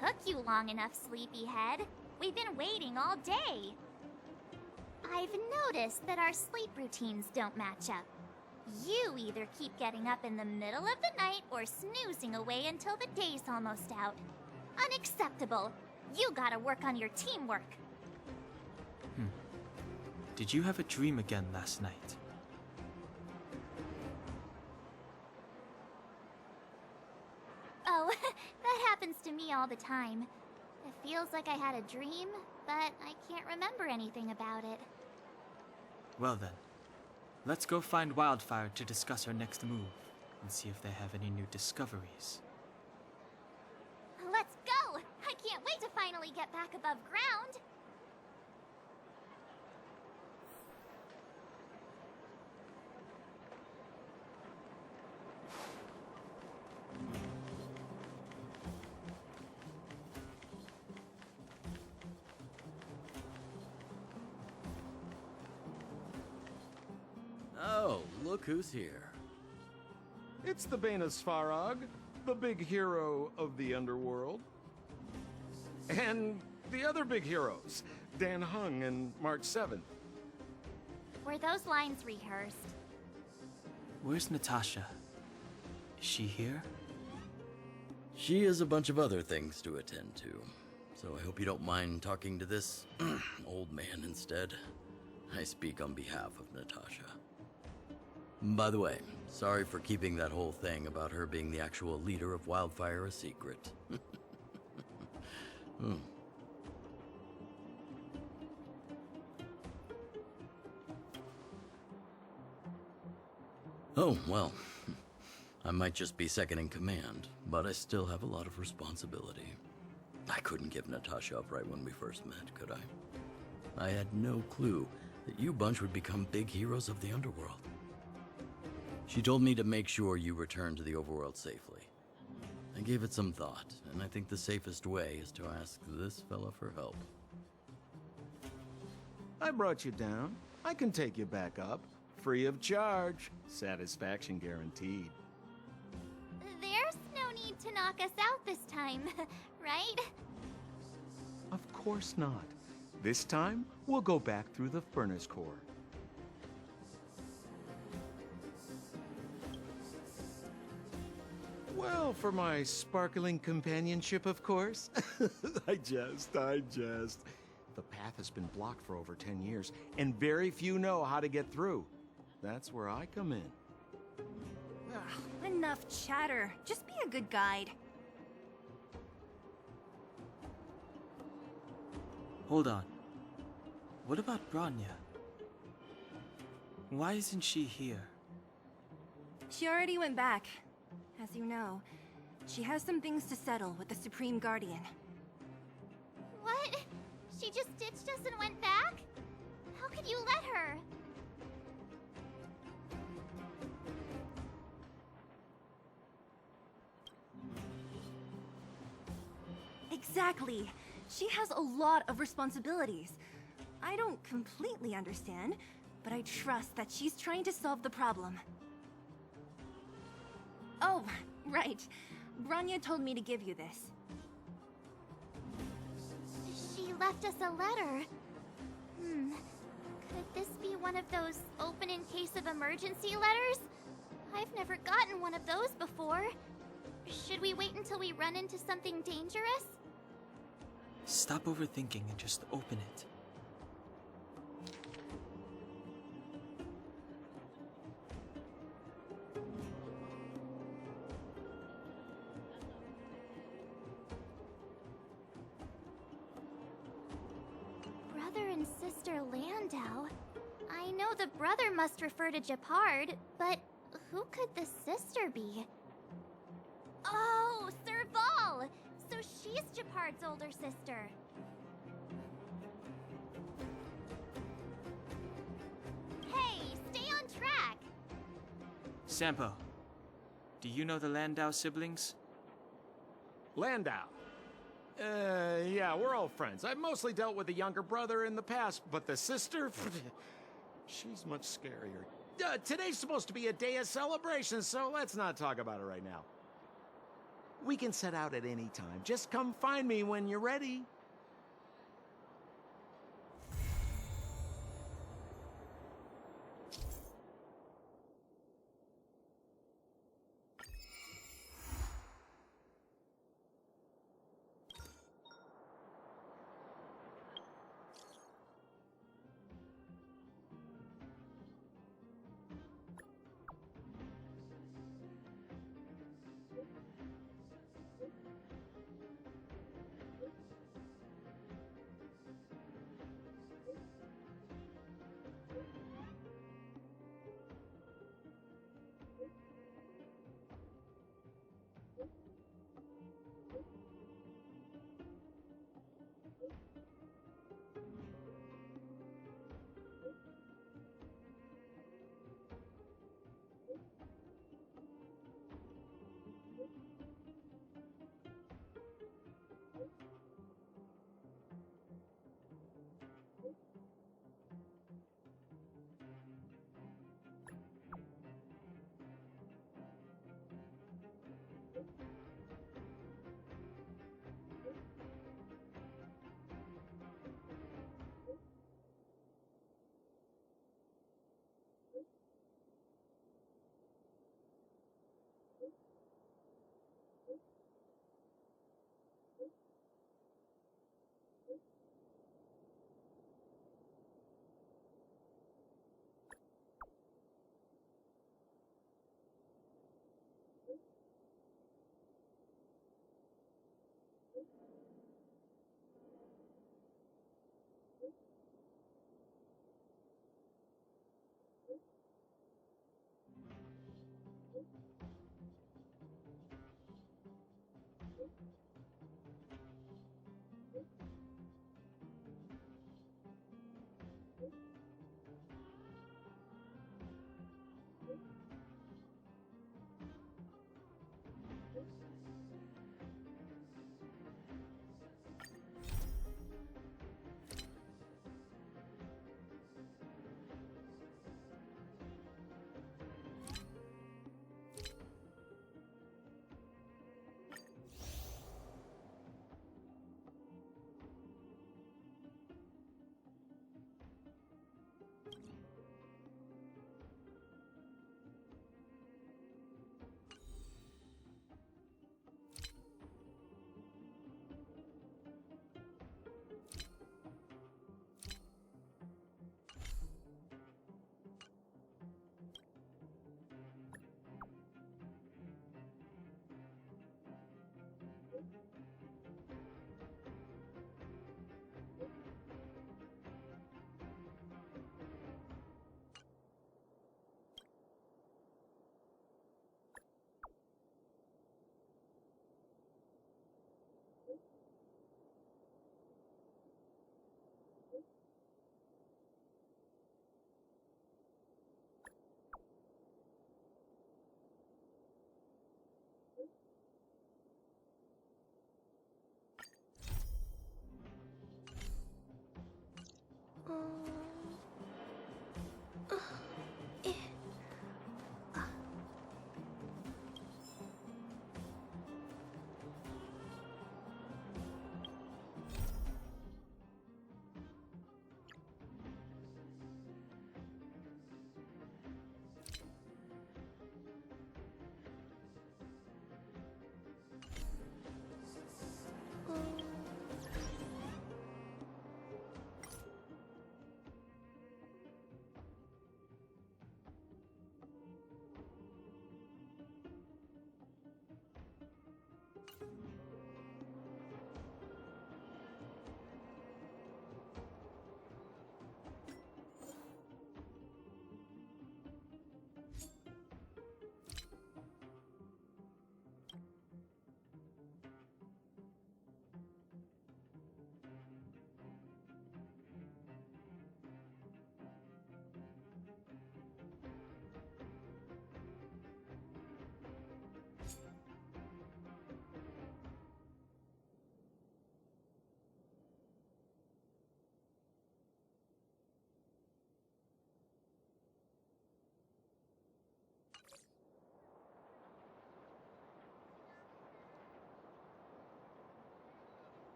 took you long enough, sleepyhead. We've been waiting all day. I've noticed that our sleep routines don't match up. You either keep getting up in the middle of the night or snoozing away until the day's almost out. Unacceptable. You gotta work on your teamwork. Did you have a dream again last night? Oh, that happens to me all the time. It feels like I had a dream, but I can't remember anything about it. Well then, let's go find Wildfire to discuss our next move and see if they have any new discoveries. Let's go! I can't wait to finally get back above ground! Oh, look who's here. It's the Banus Farag, the big hero of the underworld. And the other big heroes, Dan Hung and March 7th. Were those lines rehearsed? Where's Natasha? Is she here? She has a bunch of other things to attend to, so I hope you don't mind talking to this old man instead. I speak on behalf of Natasha. By the way, sorry for keeping that whole thing about her being the actual leader of Wildfire a secret. Oh, well, I might just be second in command, but I still have a lot of responsibility. I couldn't give Natasha up right when we first met, could I? I had no clue that you bunch would become big heroes of the underworld. She told me to make sure you return to the overworld safely. I gave it some thought, and I think the safest way is to ask this fella for help. I brought you down. I can take you back up. Free of charge. Satisfaction guaranteed. There's no need to knock us out this time, right? Of course not. This time, we'll go back through the furnace core. Well, for my sparkling companionship, of course. I jest. The path has been blocked for over 10 years, and very few know how to get through. That's where I come in. Ugh, enough chatter. Just be a good guide. Hold on. What about Bronya? Why isn't she here? She already went back. As you know, she has some things to settle with the Supreme Guardian. What? She just ditched us and went back? How could you let her? Exactly. She has a lot of responsibilities. I don't completely understand, but I trust that she's trying to solve the problem. Oh, right. Bronya told me to give you this. She left us a letter. Could this be one of those open in case of emergency letters? I've never gotten one of those before. Should we wait until we run into something dangerous? Stop overthinking and just open it. Brother and sister Landau. I know the brother must refer to Gepard, but who could the sister be? Oh, Serval! So she's Gepard's older sister. Hey, stay on track! Sampo, do you know the Landau siblings? Landau. Yeah, we're old friends. I've mostly dealt with the younger brother in the past, but the sister, she's much scarier. Today's supposed to be a day of celebration, so let's not talk about it right now. We can set out at any time. Just come find me when you're ready.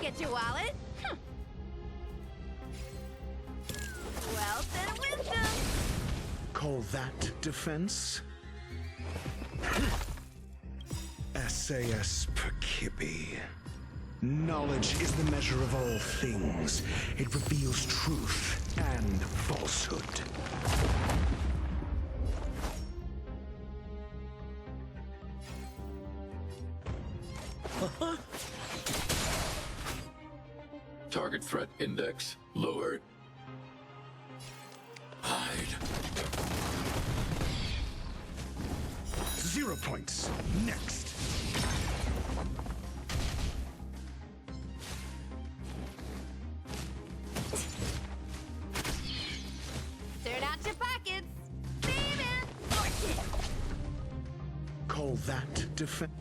get your wallet. Wealth and wisdom. Call that defense? SAS Perkibi. Knowledge is the measure of all things. It reveals truth and falsehood. Target threat index lowered. Hide. 0 points. Next. Turn out your pockets. Baby. Call that defense.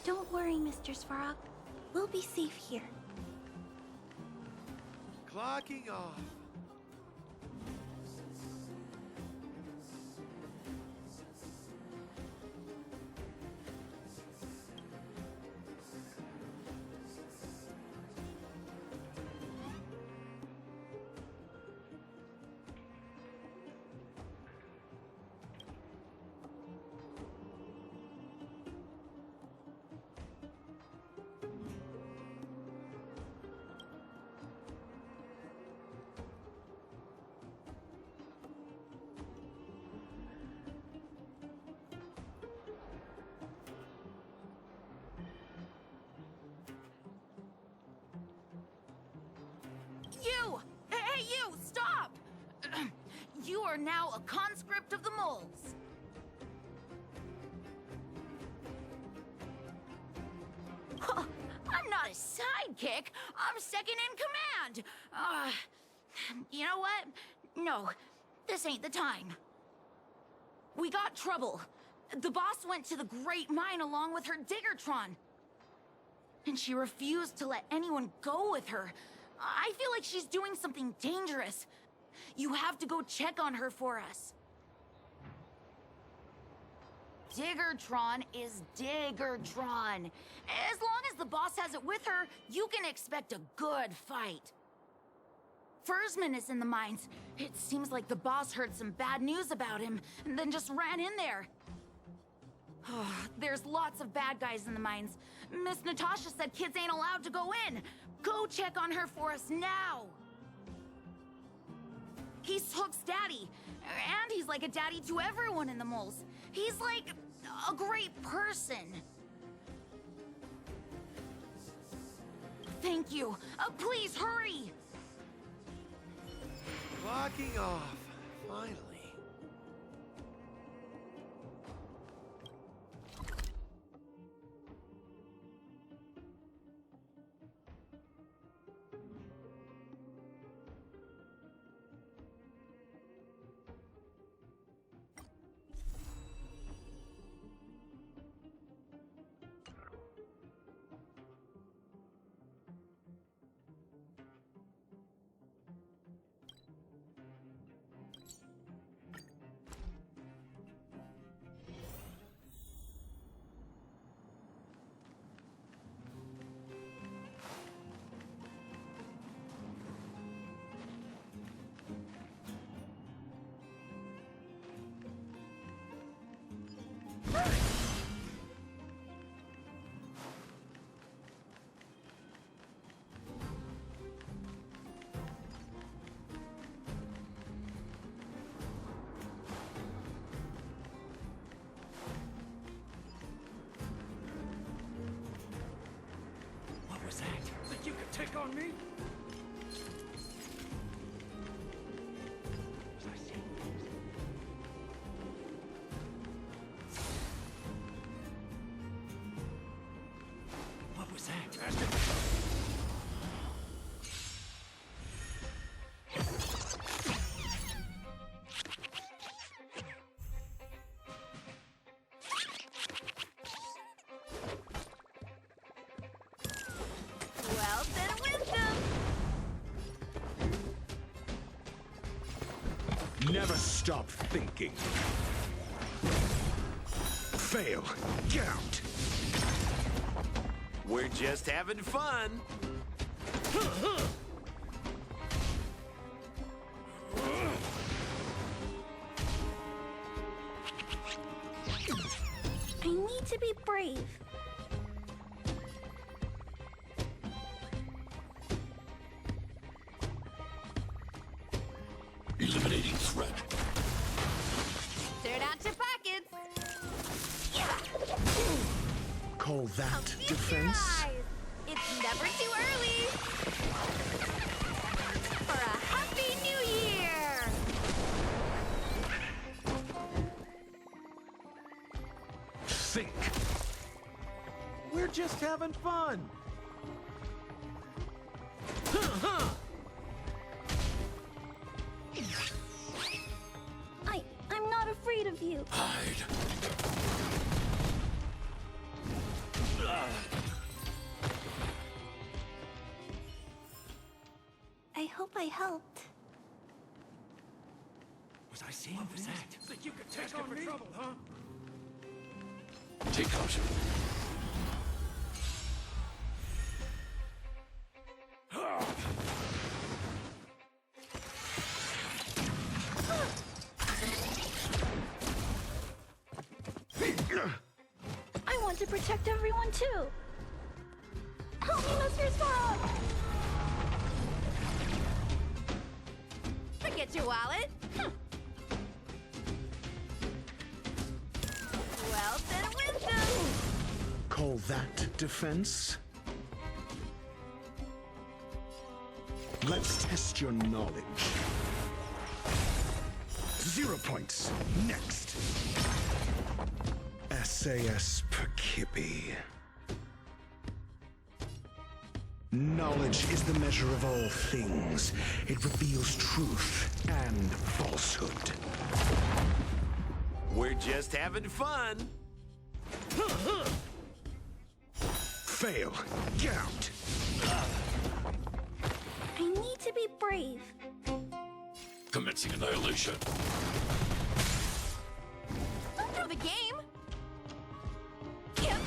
Don't worry, Mr. Svarog. We'll be safe here. Clocking off. You! Hey, you! Stop! You are now a conscript of the moles. Huh, I'm not a sidekick. I'm second in command. You know what? No, this ain't the time. We got trouble. The boss went to the Great Mine along with her Diggertron. And she refused to let anyone go with her. I feel like she's doing something dangerous. You have to go check on her for us. Diggertron is Diggertron. As long as the boss has it with her, you can expect a good fight. Fursman is in the mines. It seems like the boss heard some bad news about him, and then just ran in there. There's lots of bad guys in the mines. Miss Natasha said kids ain't allowed to go in. Go check on her for us now. He's Hook's daddy, and he's like a daddy to everyone in the moles. He's like a great person. Thank you. Please hurry. Locking off. Finally. What was that? Think you could take on me? What was that? Well, then wisdom! Never stop thinking. Fail. Get out. We're just having fun. I need to be brave. Eliminating threat. Turn out your pockets. Call that Use your defense? eyes. It's never too early. For a happy new year. Think. We're just having fun. I'm not afraid of you. Hide. I hope I helped. Was I seeing what was that? Think you could take on me? Trouble, huh? Take caution. I want to protect everyone too. Help me, Mr. Swamp! Forget your wallet. Well, then wisdom. Call that defense? Let's test your knowledge. 0 points. Next. SAS Perkibi. Knowledge is the measure of all things. It reveals truth and falsehood. We're just having fun. Fail. Get out. I need to be brave. Commencing annihilation. Don't throw the game. Yep.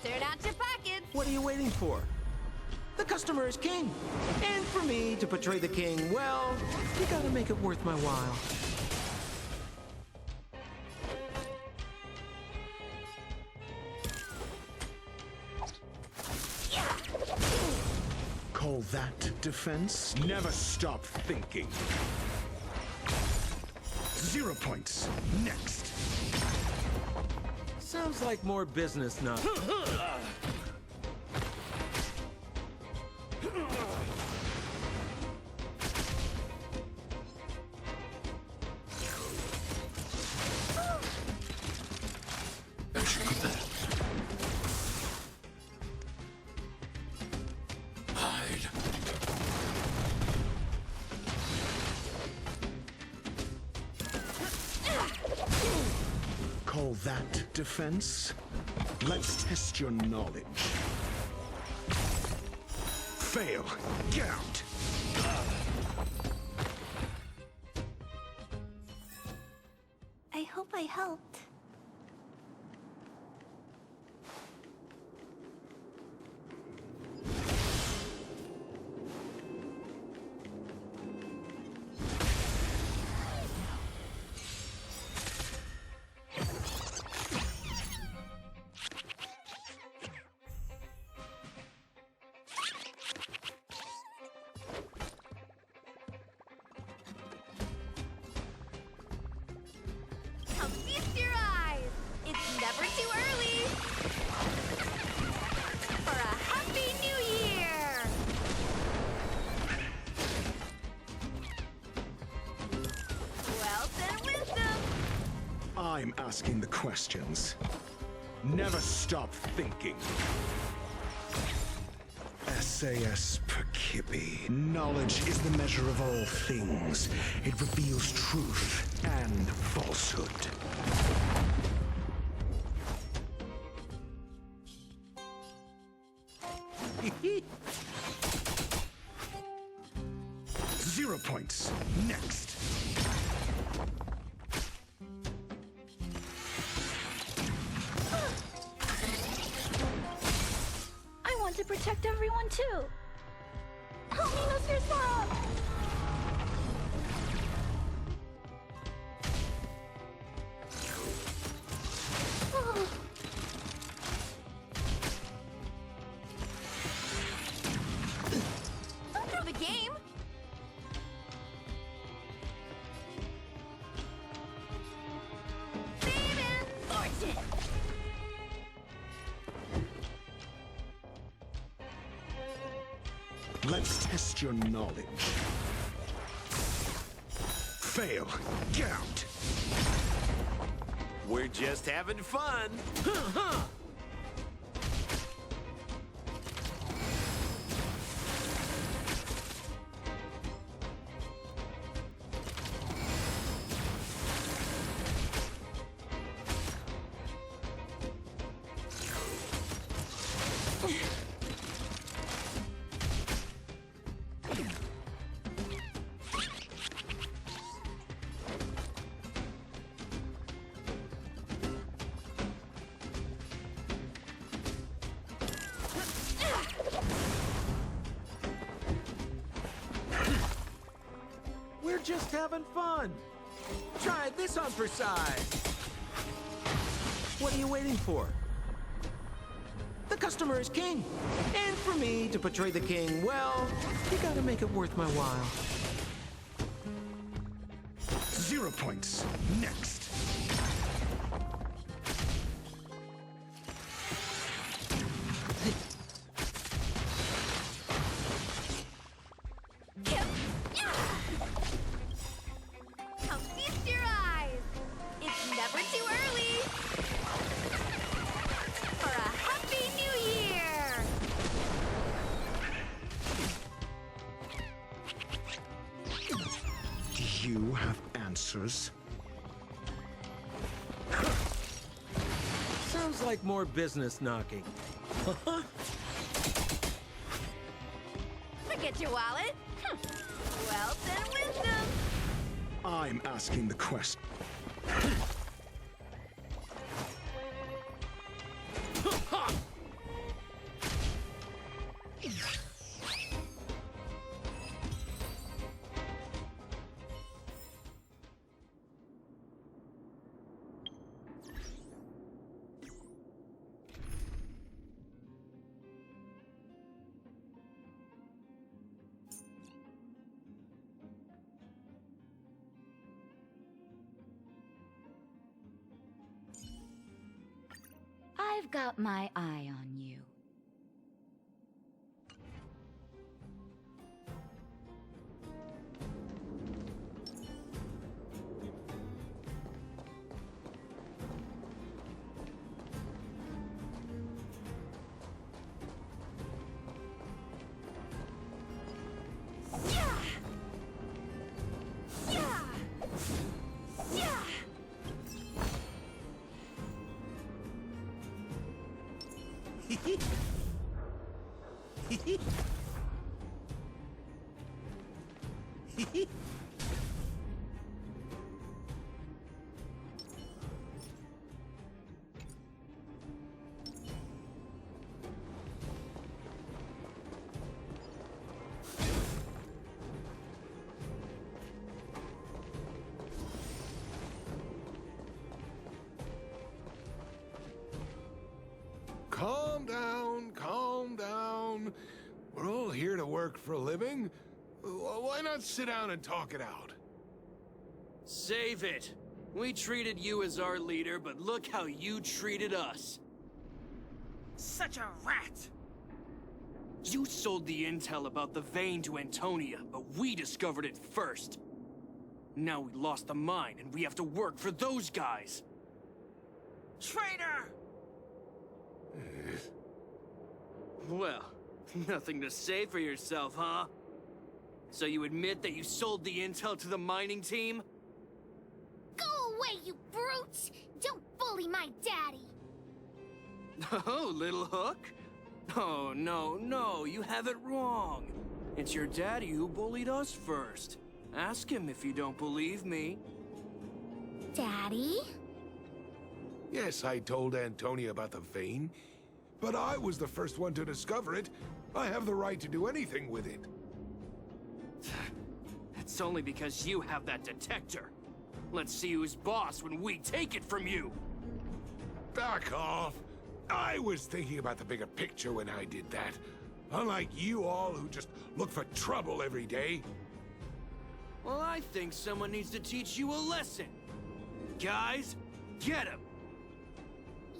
Turn out your pockets. What are you waiting for? The customer is king. And for me to portray the king, well, you gotta make it worth my while. Call that defense? Never stop thinking. 0 points. Next. Sounds like more business now. Execute that. Hide. Call that defense? Let's test your knowledge. Fail. Get out. I hope I helped. Now feast your eyes! It's never too early! For a happy new year! Wealth and wisdom! I'm asking the questions. Never stop thinking. SAS Perkipi. Knowledge is the measure of all things. It reveals truth and falsehood. Zero points. Next. I want to protect everyone too! Help me, Mr. Sora! Don't throw the game! Fame and fortune! Let's test your knowledge. Fail. Get out. We're just having fun. We're just having fun. Try this on for size. What are you waiting for? The customer is king. And for me to portray the king, well, you gotta make it worth my while. 0 points. Next. Now feast your eyes! It's never too early! For a happy new year! Do you have answers? Sounds like more business knocking. Forget your wallet! Wealth and wisdom! I'm asking the question. I've got my eye on you. Calm down, calm down. We're all here to work for a living. Why not sit down and talk it out? Save it. We treated you as our leader, but look how you treated us. Such a rat! You sold the intel about the vein to Antonia, but we discovered it first. Now we lost the mine, and we have to work for those guys. Traitor! Well, nothing to say for yourself, huh? So you admit that you sold the intel to the mining team? Go away, you brutes! Don't bully my daddy! Oh, little hook? Oh, no, you have it wrong. It's your daddy who bullied us first. Ask him if you don't believe me. Daddy? Yes, I told Antonia about the vein, but I was the first one to discover it. I have the right to do anything with it. It's only because you have that detector. Let's see who's boss when we take it from you. Back off. I was thinking about the bigger picture when I did that. Unlike you all who just look for trouble every day. Well, I think someone needs to teach you a lesson. Guys, get him!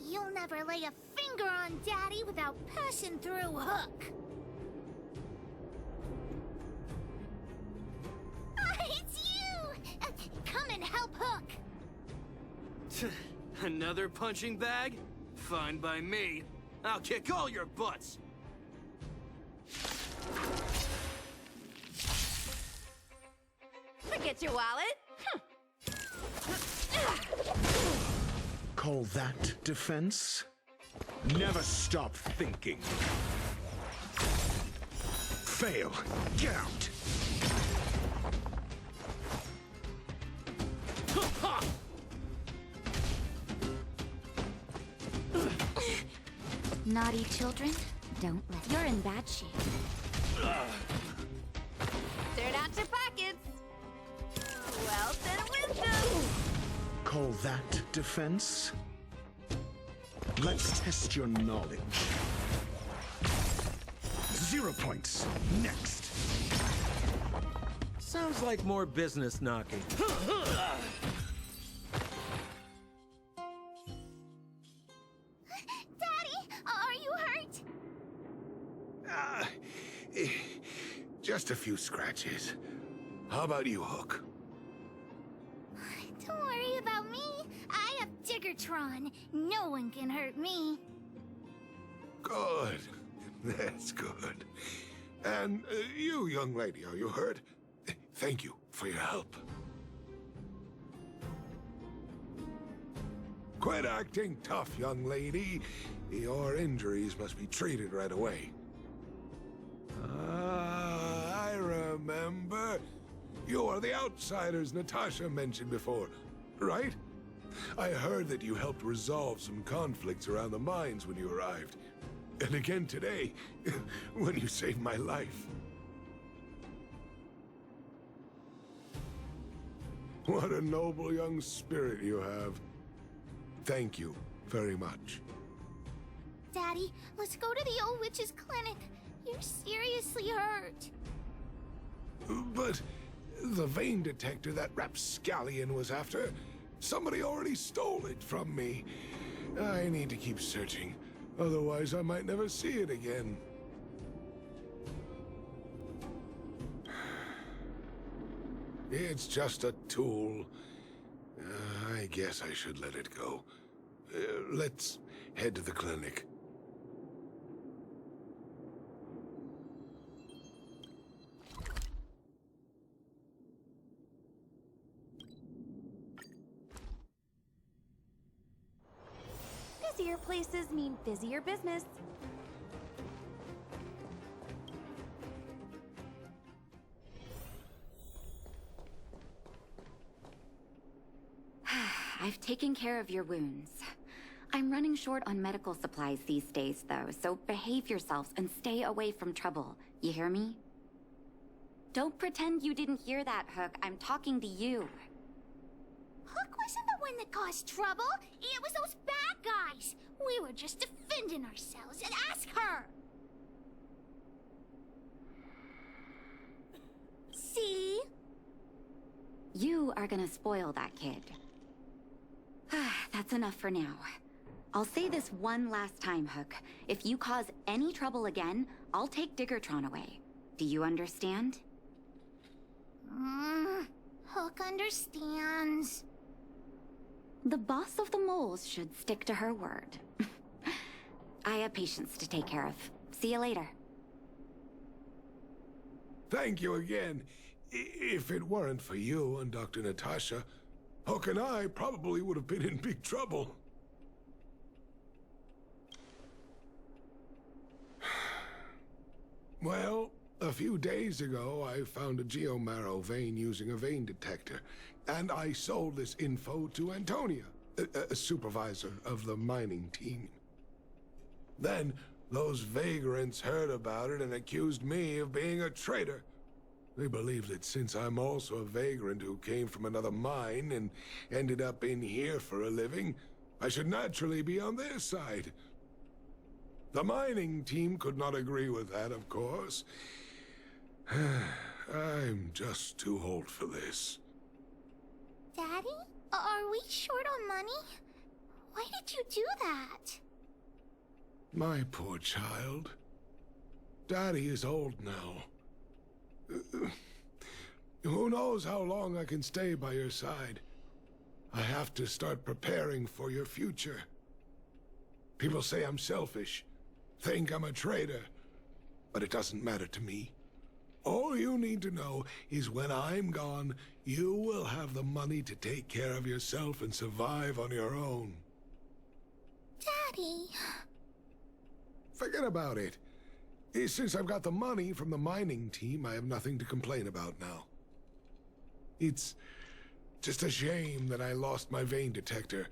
You'll never lay a finger on Daddy without passing through Hook. It's you! Come and help Hook! Another punching bag? Fine by me. I'll kick all your butts! Forget your wallet. Call that defense? Never stop thinking. Fail. Get out. Naughty children, don't let. You're in bad shape. Turn out your pockets. Wealth and wisdom. Call that defense? Let's test your knowledge. 0 points. Next. Sounds like more business knocking. Daddy, are you hurt? Just a few scratches. How about you, Hook? Don't worry about me. I have Diggertron. No one can hurt me. Good. That's good. And you, young lady, are you hurt? Thank you for your help. Quit acting tough, young lady. Your injuries must be treated right away. I remember. You are the outsiders Natasha mentioned before, right? I heard that you helped resolve some conflicts around the mines when you arrived. And again today, when you saved my life. What a noble young spirit you have. Thank you very much. Daddy, let's go to the old witch's clinic. You're seriously hurt. But the vein detector that rapscallion was after, somebody already stole it from me. I need to keep searching. Otherwise, I might never see it again. It's just a tool. I guess I should let it go. Let's head to the clinic. Busier places mean busier business. I've taken care of your wounds. I'm running short on medical supplies these days, though, so behave yourselves and stay away from trouble. You hear me? Don't pretend you didn't hear that, Hook. I'm talking to you. Hook wasn't the one that caused trouble. It was those bad guys. We were just defending ourselves. And ask her. See? You are gonna spoil that kid. That's enough for now. I'll say this one last time, Hook. If you cause any trouble again, I'll take Diggertron away. Do you understand? Hook understands. The boss of the moles should stick to her word. I have patients to take care of. See you later. Thank you again. If it weren't for you and Dr. Natasha, Hook and I probably would have been in big trouble. Well, a few days ago, I found a geomarrow vein using a vein detector, and I sold this info to Antonia, a supervisor of the mining team. Then, those vagrants heard about it and accused me of being a traitor. They believe that since I'm also a vagrant who came from another mine and ended up in here for a living, I should naturally be on their side. The mining team could not agree with that, of course. I'm just too old for this. Daddy? Are we short on money? Why did you do that? My poor child. Daddy is old now. Who knows how long I can stay by your side? I have to start preparing for your future. People say I'm selfish, think I'm a traitor, but it doesn't matter to me. All you need to know is when I'm gone, you will have the money to take care of yourself and survive on your own. Daddy... Forget about it. Since I've got the money from the mining team, I have nothing to complain about now. It's just a shame that I lost my vein detector.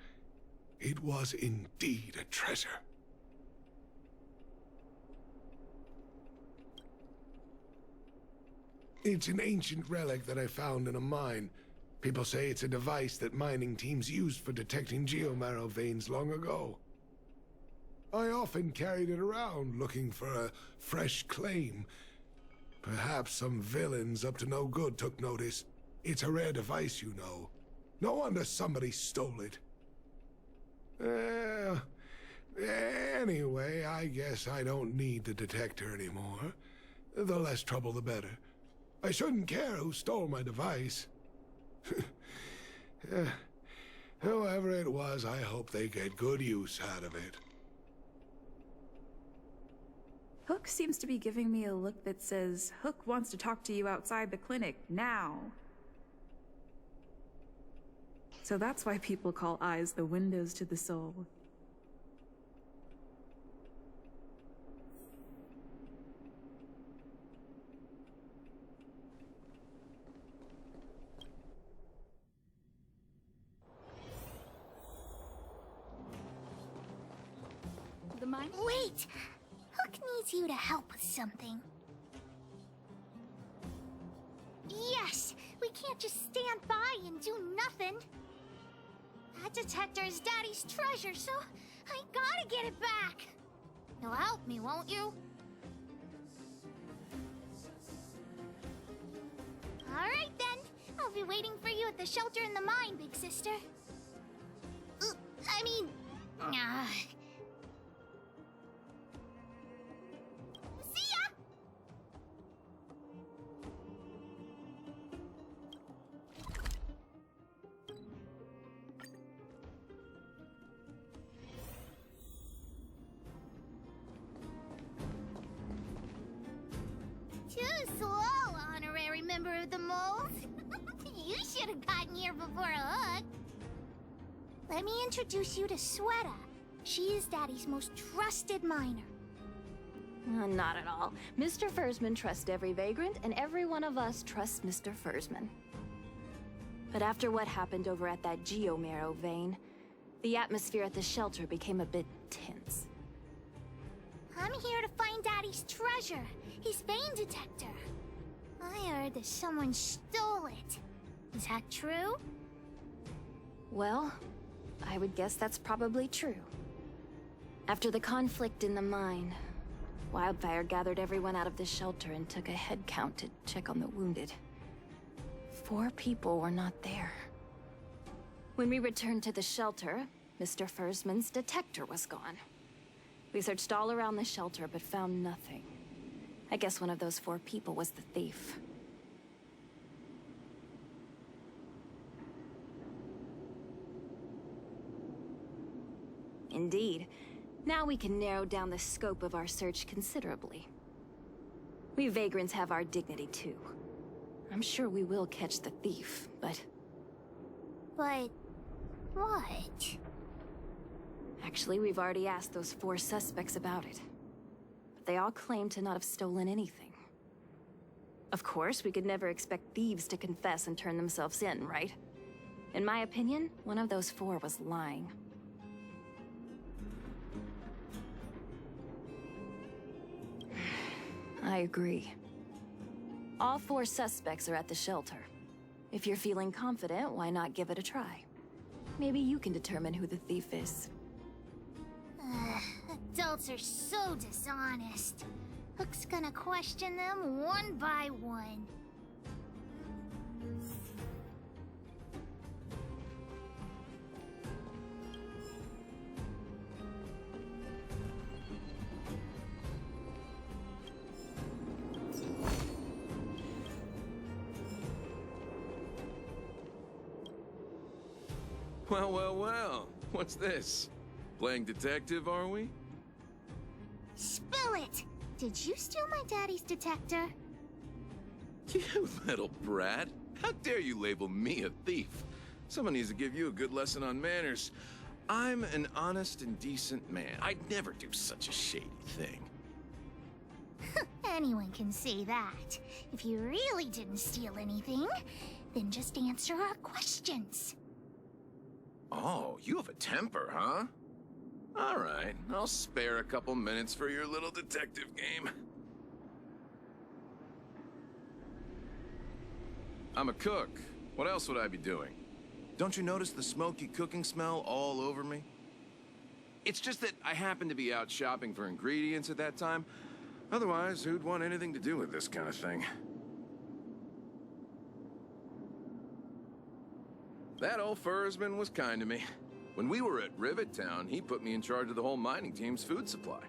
It was indeed a treasure. It's an ancient relic that I found in a mine. People say it's a device that mining teams used for detecting geomarrow veins long ago. I often carried it around looking for a fresh claim. Perhaps some villains up to no good took notice. It's a rare device, you know. No wonder somebody stole it. Anyway, I guess I don't need the detector anymore. The less trouble, the better. I shouldn't care who stole my device. Whoever it was, I hope they get good use out of it. Hook seems to be giving me a look that says, Hook wants to talk to you outside the clinic, now. So that's why people call eyes the windows to the soul. The mine? Wait! Hook needs you to help with something. Yes! We can't just stand by and do nothing. That detector is Daddy's treasure, so I gotta get it back. You'll help me, won't you? Alright then. I'll be waiting for you at the shelter in the mine, big sister. Ah. See ya! Too slow, honorary member of the mold. You should have gotten here before Hook. Let me introduce you to Sweta. She is Daddy's most trusted miner. Not at all. Mr. Fursman trusts every vagrant, and every one of us trusts Mr. Fursman. But after what happened over at that Geomarrow vein, the atmosphere at the shelter became a bit tense. I'm here to find Daddy's treasure, his vein detector. I heard that someone stole it. Is that true? Well, I would guess that's probably true. After the conflict in the mine, Wildfire gathered everyone out of the shelter and took a head count to check on the wounded. 4 people were not there. When we returned to the shelter, Mr. Fursman's detector was gone. We searched all around the shelter but found nothing. I guess one of those 4 people was the thief. Indeed. Now we can narrow down the scope of our search considerably. We vagrants have our dignity too. I'm sure we will catch the thief, but... But... what? Actually, we've already asked those 4 suspects about it. But they all claim to not have stolen anything. Of course, we could never expect thieves to confess and turn themselves in, right? In my opinion, one of those 4 was lying. I agree. All 4 suspects are at the shelter. If you're feeling confident, why not give it a try? Maybe you can determine who the thief is. Adults are so dishonest. Hook's gonna question them one by one. Well, well, well. What's this? Playing detective, are we? Spill it! Did you steal my daddy's detector? You little brat. How dare you label me a thief? Someone needs to give you a good lesson on manners. I'm an honest and decent man. I'd never do such a shady thing. Anyone can say that. If you really didn't steal anything, then just answer our questions. Oh, you have a temper, huh? All right, I'll spare a couple minutes for your little detective game. I'm a cook. What else would I be doing? Don't you notice the smoky cooking smell all over me? It's just that I happened to be out shopping for ingredients at that time. Otherwise, who'd want anything to do with this kind of thing? That old Fursman was kind to me. When we were at Rivet Town, he put me in charge of the whole mining team's food supply.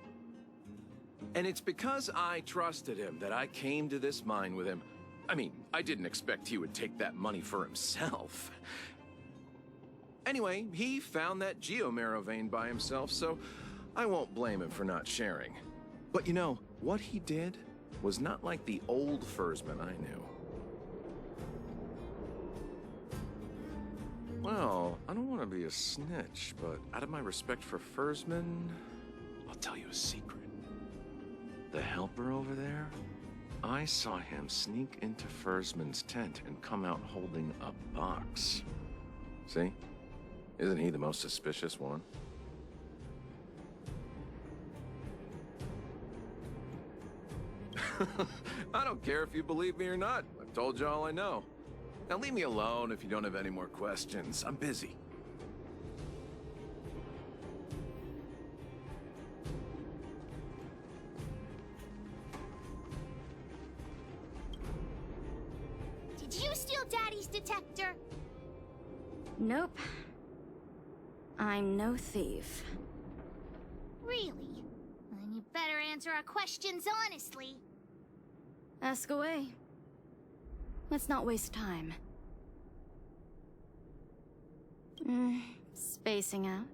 And it's because I trusted him that I came to this mine with him. I mean, I didn't expect he would take that money for himself. Anyway, he found that Geomarrow vein by himself, so I won't blame him for not sharing. But you know, what he did was not like the old Fursman I knew. Well, I don't want to be a snitch, but out of my respect for Fursman, I'll tell you a secret. The helper over there, I saw him sneak into Fursman's tent and come out holding a box. See? Isn't he the most suspicious one? I don't care if you believe me or not. I've told you all I know. Now leave me alone if you don't have any more questions. I'm busy. Did you steal Daddy's detector? Nope. I'm no thief. answer our questions honestly. Ask away. Let's not waste time. Spacing out.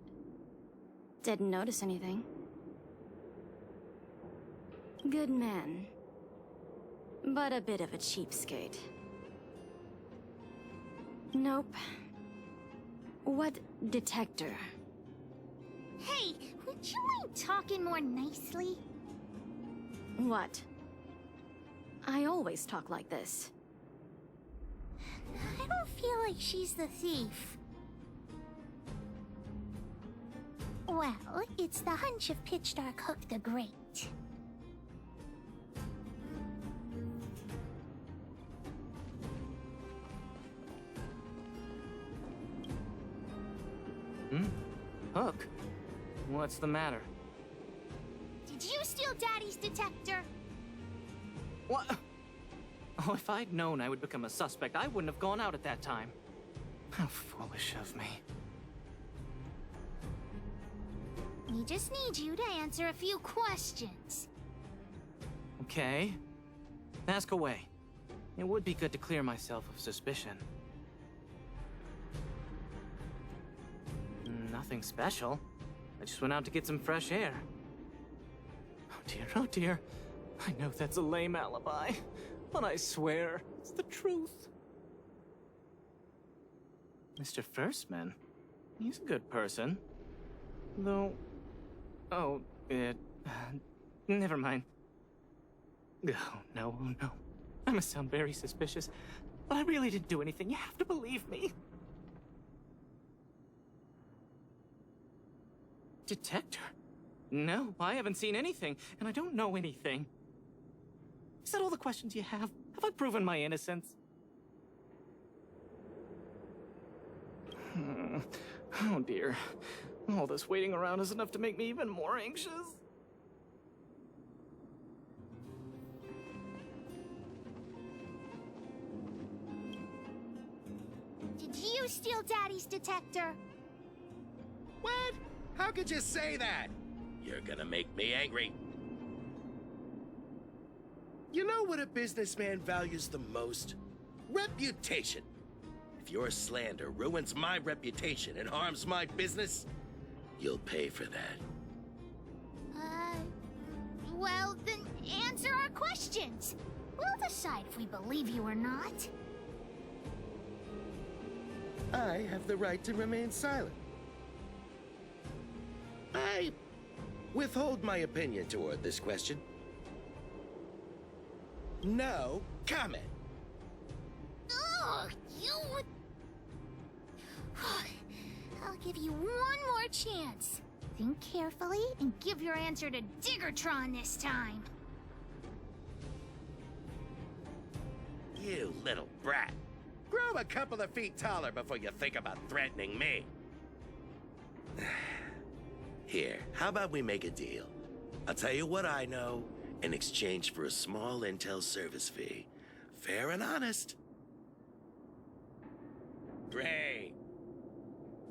Didn't notice anything. Good man. But a bit of a cheapskate. Nope. What detector? Hey, would you mind talking more nicely? What? I always talk like this. I don't feel like she's the thief. Well, it's the hunch of Pitch Dark Hook the Great. Hook? What's the matter? Did you steal Daddy's detector? What? Oh, if I'd known I would become a suspect, I wouldn't have gone out at that time. How foolish of me. We just need you to answer a few questions. Okay. Ask away. It would be good to clear myself of suspicion. Nothing special. I just went out to get some fresh air. Oh dear. I know that's a lame alibi, but I swear it's the truth. Mr. Firstman, he's a good person. Though... Oh, never mind. Oh, no. I must sound very suspicious, but I really didn't do anything. You have to believe me. Detector? No, I haven't seen anything, and I don't know anything. Is that all the questions you have? Have I proven my innocence? Oh dear. All this waiting around is enough to make me even more anxious. Did you steal Daddy's detector? What? How could you say that? You're gonna make me angry. You know what a businessman values the most? Reputation. If your slander ruins my reputation and harms my business, you'll pay for that. Well, then answer our questions. We'll decide if we believe you or not. I have the right to remain silent. I withhold my opinion toward this question. No comment. Ugh, you... I'll give you one more chance. Think carefully and give your answer to Diggertron this time. You little brat. Grow a couple of feet taller before you think about threatening me. Here, how about we make a deal? I'll tell you what I know in exchange for a small intel service fee. Fair and honest. Great.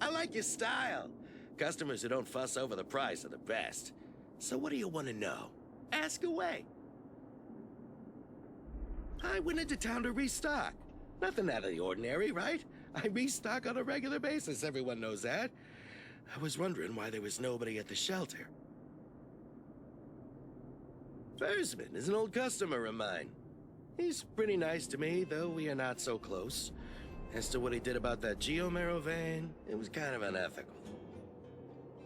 I like your style. Customers who don't fuss over the price are the best. So what do you want to know? Ask away. I went into town to restock. Nothing out of the ordinary, right? I restock on a regular basis, everyone knows that. I was wondering why there was nobody at the shelter. Versman is an old customer of mine. He's pretty nice to me, though we are not so close. As to what he did about that Geomero vein, it was kind of unethical.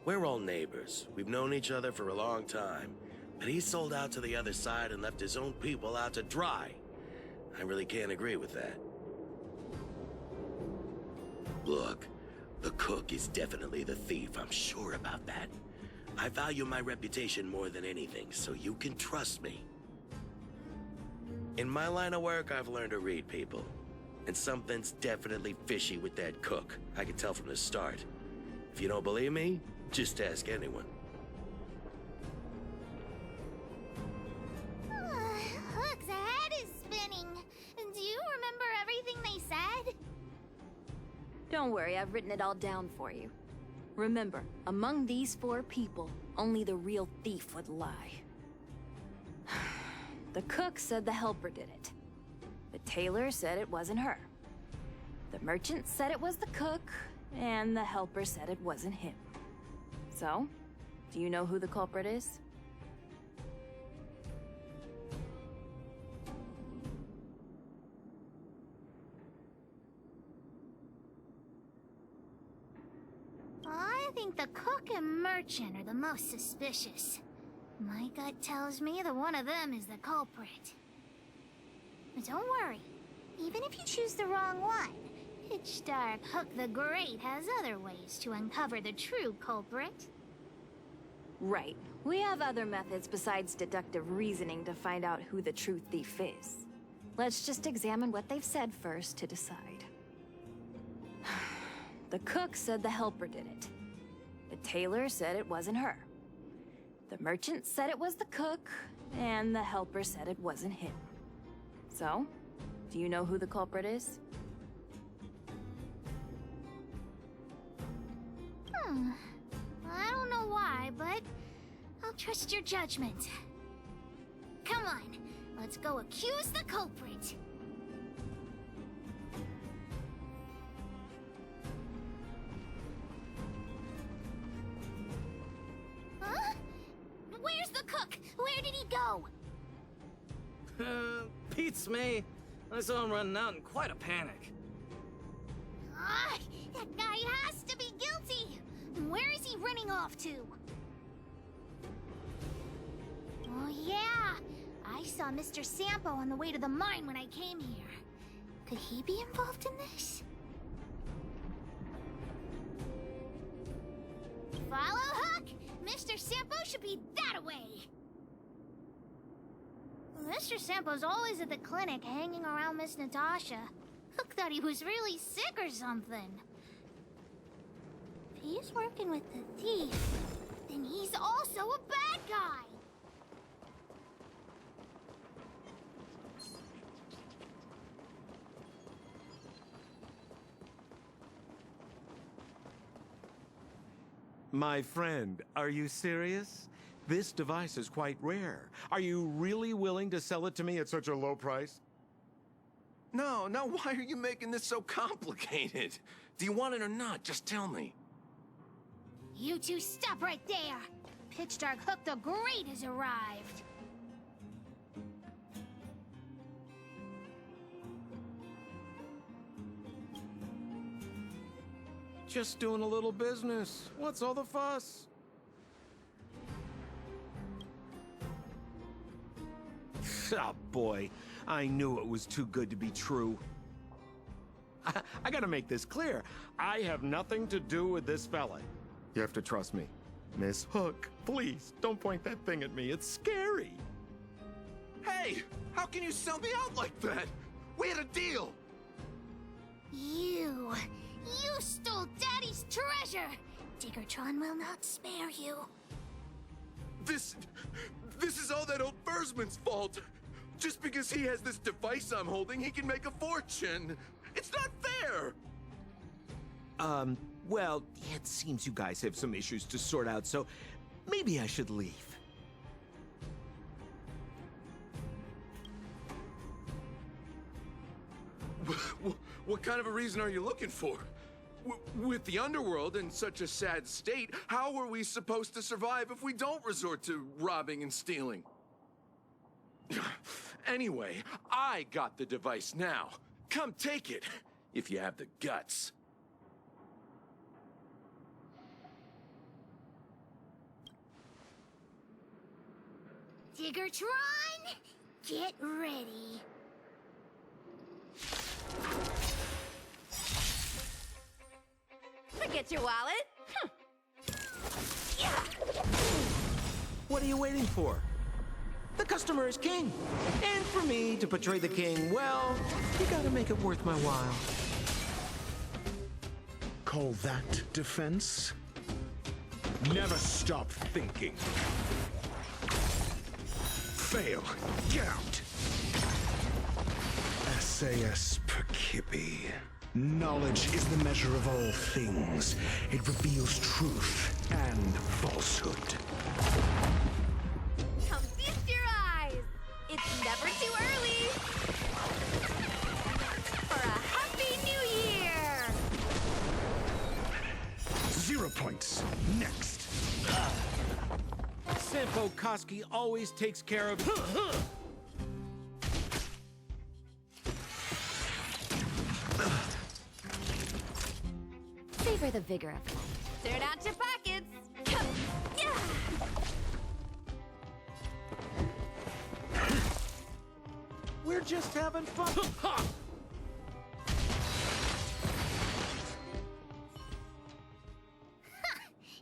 We're all neighbors. We've known each other for a long time. But he sold out to the other side and left his own people out to dry. I really can't agree with that. Look, the cook is definitely the thief, I'm sure about that. I value my reputation more than anything, so you can trust me. In my line of work, I've learned to read people. And something's definitely fishy with that cook. I could tell from the start. If you don't believe me, just ask anyone. Hook's head is spinning. Do you remember everything they said? Don't worry, I've written it all down for you. Remember, among these 4 people, only the real thief would lie. The cook said the helper did it. The tailor said it wasn't her. The merchant said it was the cook, and the helper said it wasn't him. So, do you know who the culprit is? I think the cook and merchant are the most suspicious. My gut tells me that one of them is the culprit. But don't worry. Even if you choose the wrong one, Pitch Dark Hook the Great has other ways to uncover the true culprit. Right. We have other methods besides deductive reasoning to find out who the true thief is. Let's just examine what they've said first to decide. The cook said the helper did it. The tailor said it wasn't her. The merchant said it was the cook, and the helper said it wasn't him. So, do you know who the culprit is? I don't know why, but I'll trust your judgment. Come on, let's go accuse the culprit. Huh? Where's the cook? Where did he go? Beats me. I saw him running out in quite a panic. Ah, that guy has to be guilty. Where is he running off to? Oh yeah, I saw Mr. Sampo on the way to the mine when I came here. Could he be involved in this? Follow Hook! Mr. Sampo should be that way! Mr. Sampo's always at the clinic hanging around Miss Natasha. Hook thought he was really sick or something. If he's working with the thief, then he's also a bad guy! My friend, are you serious? This device is quite rare. Are you really willing to sell it to me at such a low price? No, why are you making this so complicated? Do you want it or not? Just tell me. You two stop right there! Pitch Dark Hook the Great has arrived! Just doing a little business. What's all the fuss? Oh boy, I knew it was too good to be true. I gotta make this clear. I have nothing to do with this fella. You have to trust me. Miss Hook, please, don't point that thing at me. It's scary. Hey, how can you sell me out like that? We had a deal. You stole Daddy's treasure! Diggertron will not spare you. This is all that old Bursman's fault. Just because he has this device I'm holding, he can make a fortune. It's not fair! Well, it seems you guys have some issues to sort out, so maybe I should leave. What kind of a reason are you looking for? With the underworld in such a sad state, how are we supposed to survive if we don't resort to robbing and stealing? Anyway, I got the device now. Come take it, if you have the guts. Diggertron, get ready. Forget your wallet. What are you waiting for? The customer is king. And for me to portray the king, well, you gotta make it worth my while. Call that defense? Never stop thinking. Fail. Get out. SAS Perkippy. Knowledge is the measure of all things. It reveals truth and falsehood. Come feast your eyes! Sampo Koski always takes care of... Savor the vigor of life. Turn out your pockets. We're just having fun.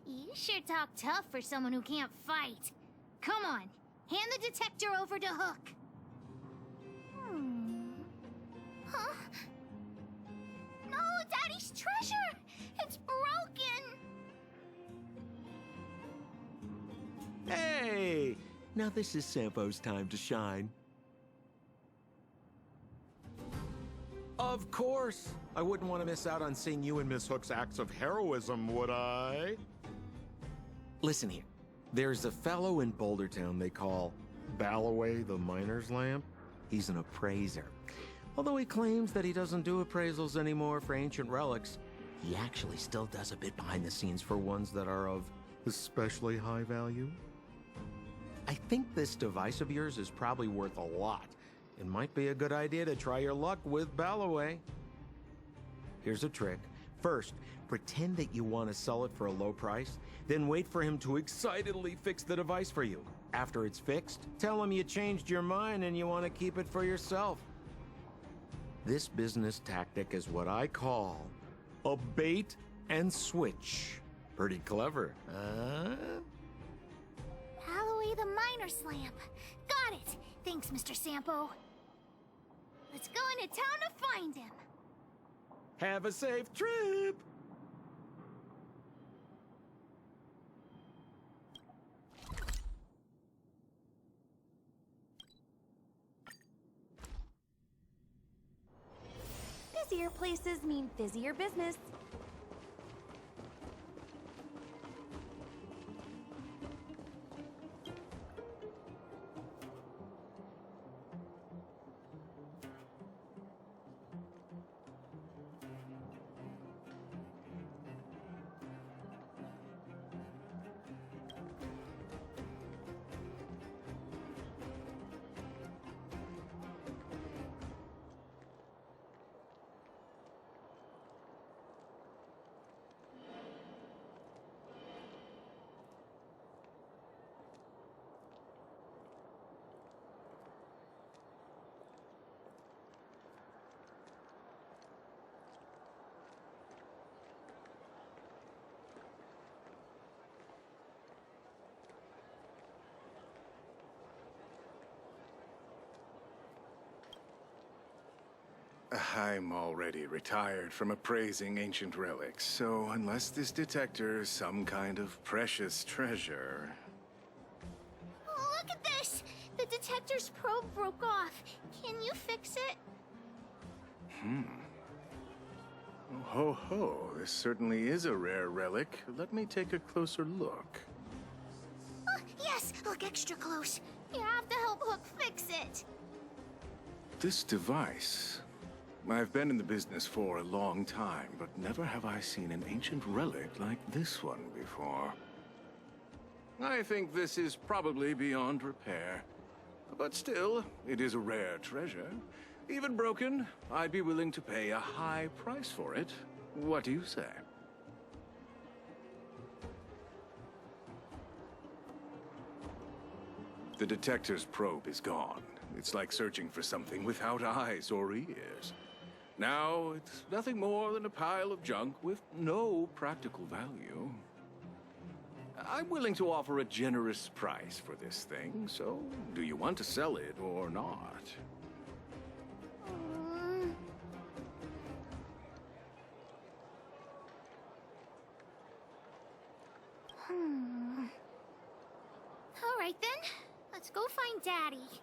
You sure talk tough for someone who can't fight. Come on, hand the detector over to Hook. Huh? No, Daddy's treasure! It's broken! Hey! Now this is Sampo's time to shine. Of course! I wouldn't want to miss out on seeing you and Miss Hook's acts of heroism, would I? Listen here. There's a fellow in Bouldertown they call Balloway the Miner's Lamp. He's an appraiser. Although he claims that he doesn't do appraisals anymore for ancient relics, he actually still does a bit behind the scenes for ones that are of especially high value. I think this device of yours is probably worth a lot. It might be a good idea to try your luck with Balloway. Here's a trick. First, pretend that you want to sell it for a low price, then wait for him to excitedly fix the device for you. After it's fixed, tell him you changed your mind and you want to keep it for yourself. This business tactic is what I call a bait and switch. Pretty clever, huh? Balloway the Miner's Lamp. Got it. Thanks, Mr. Sampo. Let's go into town to find him. Have a safe trip! Busier places mean busier business. I'm already retired from appraising ancient relics, so unless this detector is some kind of precious treasure... Look at this! The detector's probe broke off. Can you fix it? Ho ho, this certainly is a rare relic. Let me take a closer look. Yes! Look extra close. You have to help Hook fix it. This device... I've been in the business for a long time, but never have I seen an ancient relic like this one before. I think this is probably beyond repair. But still, it is a rare treasure. Even broken, I'd be willing to pay a high price for it. What do you say? The detector's probe is gone. It's like searching for something without eyes or ears. Now, it's nothing more than a pile of junk with no practical value. I'm willing to offer a generous price for this thing, so do you want to sell it or not? All right then, let's go find Daddy.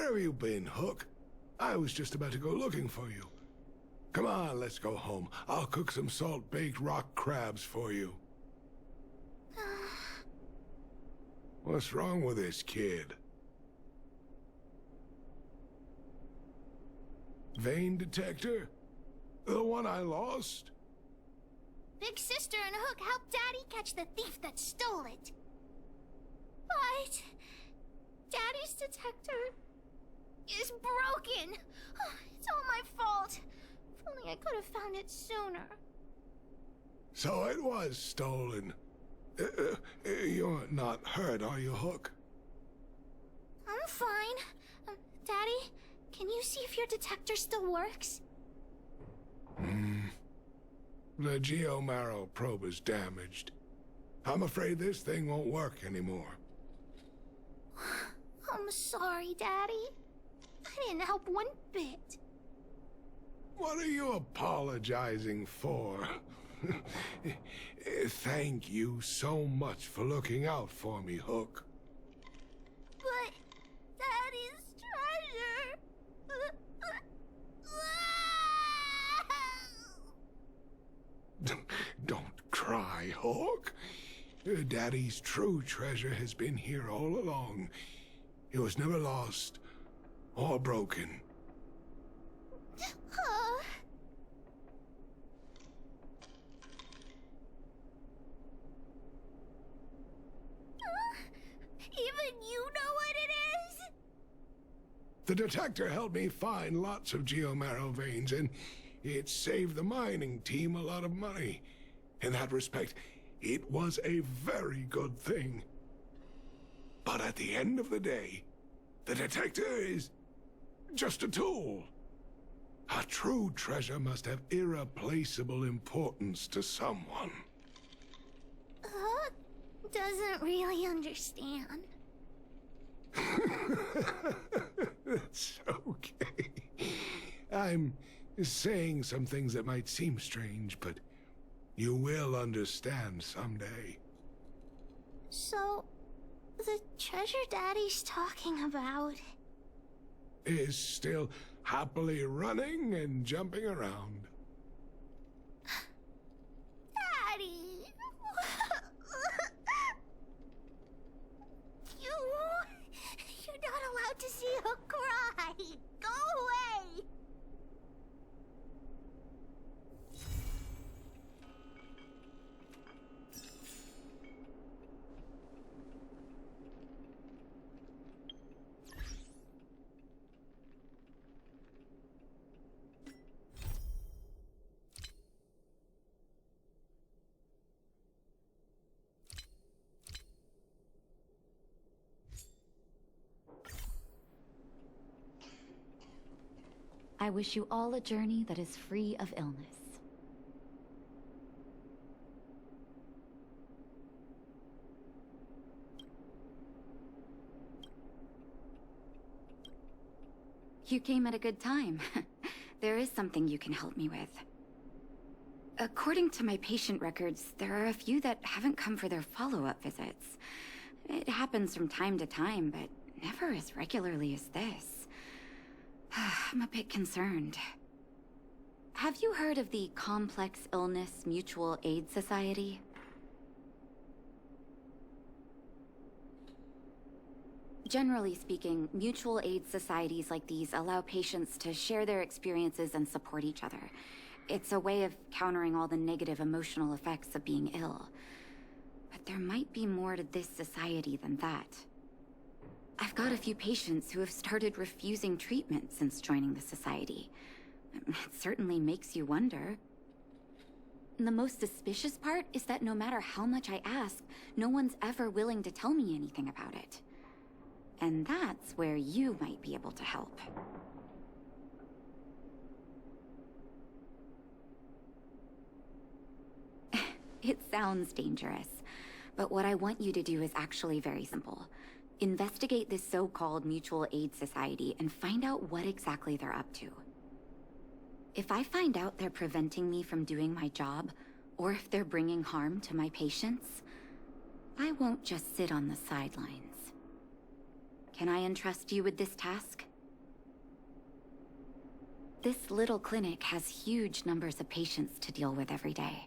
Where have you been, Hook? I was just about to go looking for you. Come on, let's go home. I'll cook some salt-baked rock crabs for you. What's wrong with this kid? Vein detector? The one I lost? Big Sister and Hook helped Daddy catch the thief that stole it. But Daddy's detector is broken. It's all my fault. If only I could have found it sooner. So it was stolen. You're not hurt, are you, Hook? I'm fine. Daddy, can you see if your detector still works? The geomarrow probe is damaged. I'm afraid this thing won't work anymore. I'm sorry, Daddy. I didn't help one bit. What are you apologizing for? Thank you so much for looking out for me, Hook. But Daddy's treasure... Don't cry, Hook. Daddy's true treasure has been here all along. It was never lost or broken. Even you know what it is? The detector helped me find lots of geomarrow veins, and it saved the mining team a lot of money. In that respect, it was a very good thing. But at the end of the day, the detector is just a tool. A true treasure must have irreplaceable importance to someone. Doesn't really understand. It's okay. I'm saying some things that might seem strange, but you will understand someday. So, the treasure Daddy's talking about is still happily running and jumping around. Daddy! You're not allowed to see her cry! Go away! I wish you all a journey that is free of illness. You came at a good time. There is something you can help me with. According to my patient records, there are a few that haven't come for their follow-up visits. It happens from time to time, but never as regularly as this. I'm a bit concerned. Have you heard of the Complex Illness Mutual Aid Society? Generally speaking, mutual aid societies like these allow patients to share their experiences and support each other. It's a way of countering all the negative emotional effects of being ill. But there might be more to this society than that. I've got a few patients who have started refusing treatment since joining the society. It certainly makes you wonder. The most suspicious part is that no matter how much I ask, no one's ever willing to tell me anything about it. And that's where you might be able to help. It sounds dangerous, but what I want you to do is actually very simple. Investigate this so-called mutual aid society and find out what exactly they're up to. If I find out they're preventing me from doing my job, or if they're bringing harm to my patients, I won't just sit on the sidelines. Can I entrust you with this task? This little clinic has huge numbers of patients to deal with every day.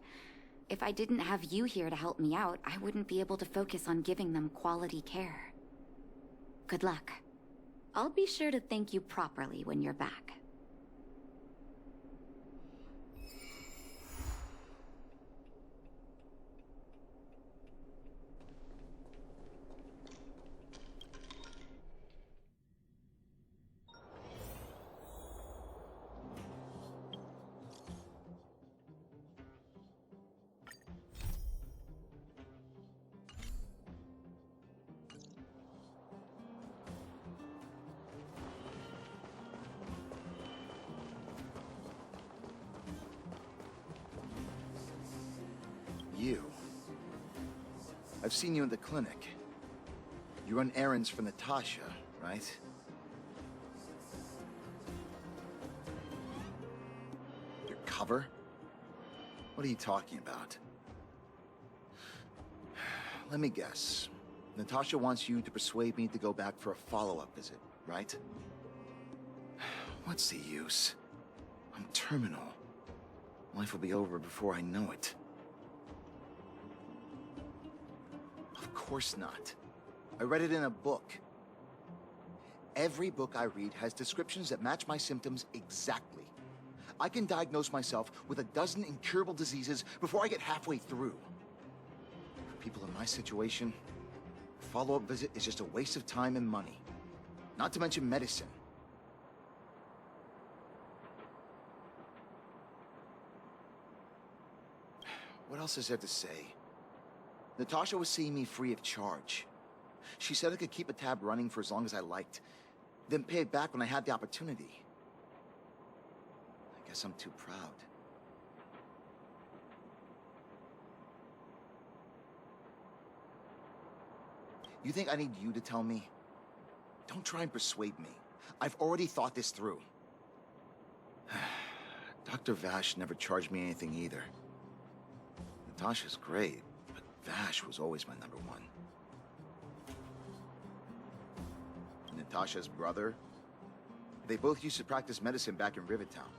If I didn't have you here to help me out, I wouldn't be able to focus on giving them quality care. Good luck. I'll be sure to thank you properly when you're back. You. I've seen you in the clinic. You run errands for Natasha, right? Your cover? What are you talking about? Let me guess. Natasha wants you to persuade me to go back for a follow-up visit, right? What's the use? I'm terminal. Life will be over before I know it. Of course not. I read it in a book. Every book I read has descriptions that match my symptoms exactly. I can diagnose myself with a dozen incurable diseases before I get halfway through. For people in my situation, a follow-up visit is just a waste of time and money. Not to mention medicine. What else is there to say? Natasha was seeing me free of charge. She said I could keep a tab running for as long as I liked, then pay it back when I had the opportunity. I guess I'm too proud. You think I need you to tell me? Don't try and persuade me. I've already thought this through. Dr. Vash never charged me anything either. Natasha's great, but Vash was always my number one. Natasha's brother, they both used to practice medicine back in Rivertown.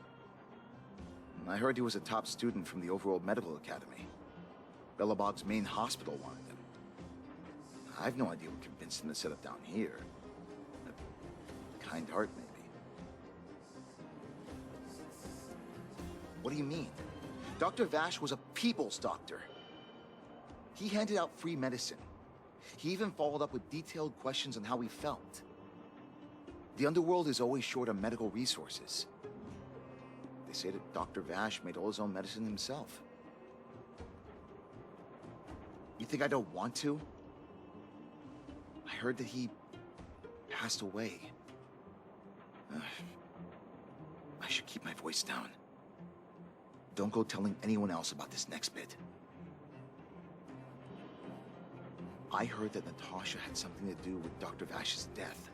I heard he was a top student from the Overworld Medical Academy. Bellabog's main hospital wanted him. I have no idea what convinced him to set up down here. A kind heart, maybe. What do you mean? Dr. Vash was a people's doctor. He handed out free medicine. He even followed up with detailed questions on how he felt. The underworld is always short on medical resources. They say that Dr. Vash made all his own medicine himself. You think I don't want to? I heard that he passed away. I should keep my voice down. Don't go telling anyone else about this next bit. I heard that Natasha had something to do with Dr. Vash's death.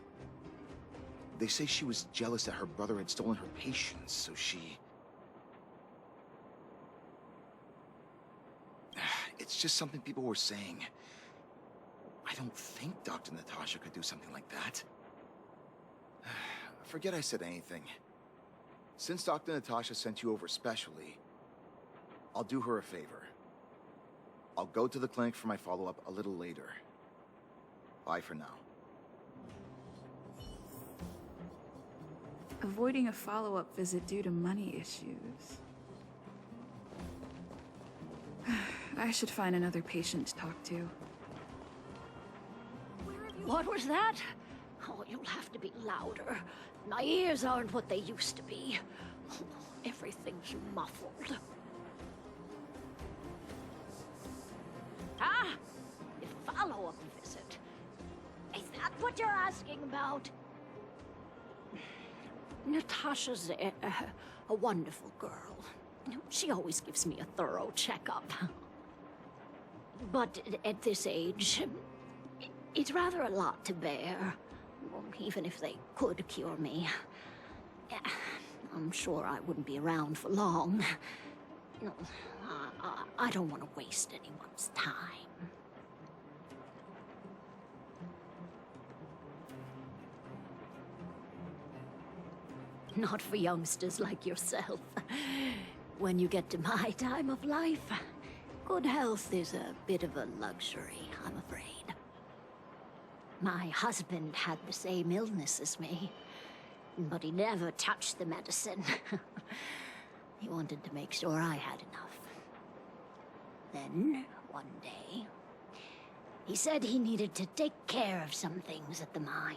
They say she was jealous that her brother had stolen her patients, so she... It's just something people were saying. I don't think Dr. Natasha could do something like that. Forget I said anything. Since Dr. Natasha sent you over specially, I'll do her a favor. I'll go to the clinic for my follow-up a little later. Bye for now. Avoiding a follow-up visit due to money issues. I should find another patient to talk to. What was that? Oh, you'll have to be louder. My ears aren't what they used to be. Everything's muffled. Ah! A follow-up visit. Is that what you're asking about? Natasha's a wonderful girl. She always gives me a thorough checkup. But at this age, it's rather a lot to bear. Even if they could cure me. I'm sure I wouldn't be around for long. No, I don't want to waste anyone's time. not for youngsters like yourself. When you get to my time of life, good health is a bit of a luxury, I'm afraid. My husband had the same illness as me, but he never touched the medicine. He wanted to make sure I had enough. Then, one day, he said he needed to take care of some things at the mine.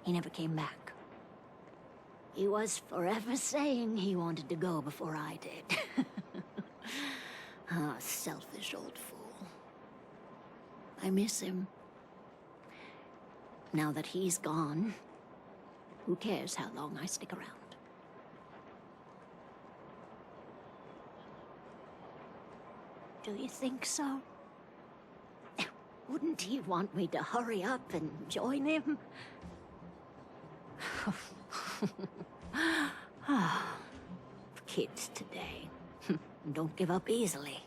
He never came back. He was forever saying he wanted to go before I did. Ah, selfish old fool. I miss him. Now that he's gone, who cares how long I stick around? Do you think so? Wouldn't he want me to hurry up and join him? Kids today. Don't give up easily.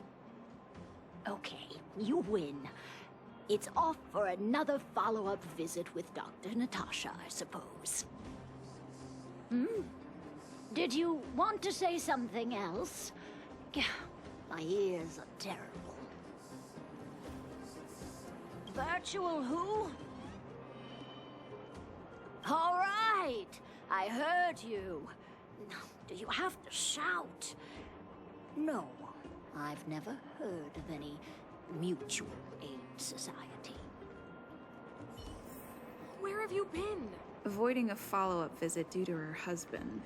Okay, you win. It's off for another follow-up visit with Dr. Natasha, I suppose. Did you want to say something else? My ears are terrible. Virtual who? All right, I heard you. Do you have to shout? No, I've never heard of any mutual aid society. Where have you been? Avoiding a follow-up visit due to her husband.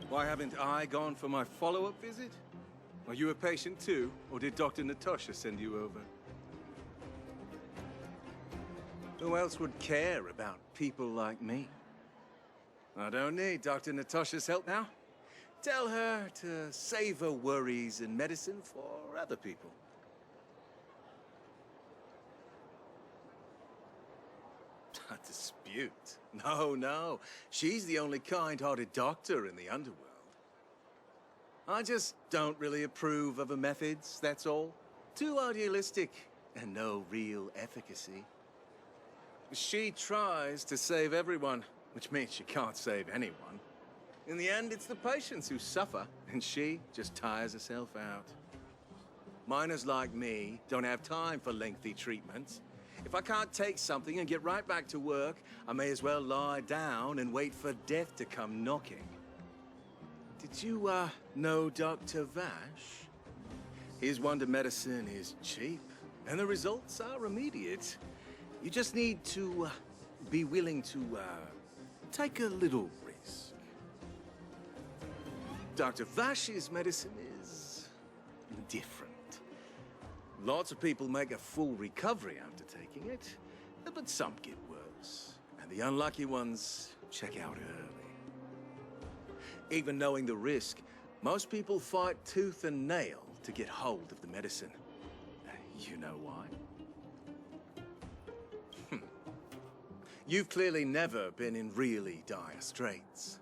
Why haven't I gone for my follow-up visit? Are you a patient too, or did Dr. Natasha send you over? Who else would care about people like me? I don't need Dr. Natasha's help now. Tell her to save her worries and medicine for other people. A dispute? No. She's the only kind-hearted doctor in the underworld. I just don't really approve of her methods, that's all. Too idealistic and no real efficacy. She tries to save everyone, which means she can't save anyone. In the end, it's the patients who suffer, and she just tires herself out. Miners like me don't have time for lengthy treatments. If I can't take something and get right back to work, I may as well lie down and wait for death to come knocking. Did you, know Dr. Vash? His wonder medicine is cheap, and the results are immediate. You just need to, be willing to, take a little risk. Dr. Vash's medicine is different. Lots of people make a full recovery after taking it, but some get worse, and the unlucky ones check out early. Even knowing the risk, most people fight tooth and nail to get hold of the medicine. You know why? You've clearly never been in really dire straits.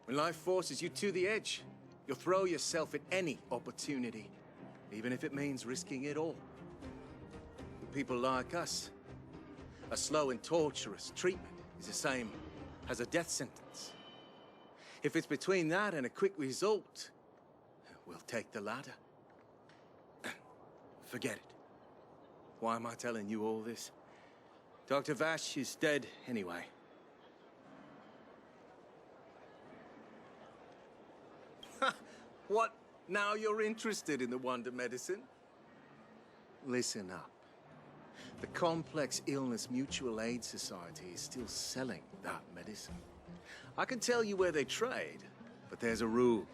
When life forces you to the edge, you'll throw yourself at any opportunity, even if it means risking it all. For people like us, a slow and torturous treatment is the same as a death sentence. If it's between that and a quick result, we'll take the latter. Forget it. Why am I telling you all this? Dr. Vash is dead anyway. What? Now you're interested in the wonder medicine? Listen up. The Complex Illness Mutual Aid Society is still selling that medicine. I can tell you where they trade, but there's a rule.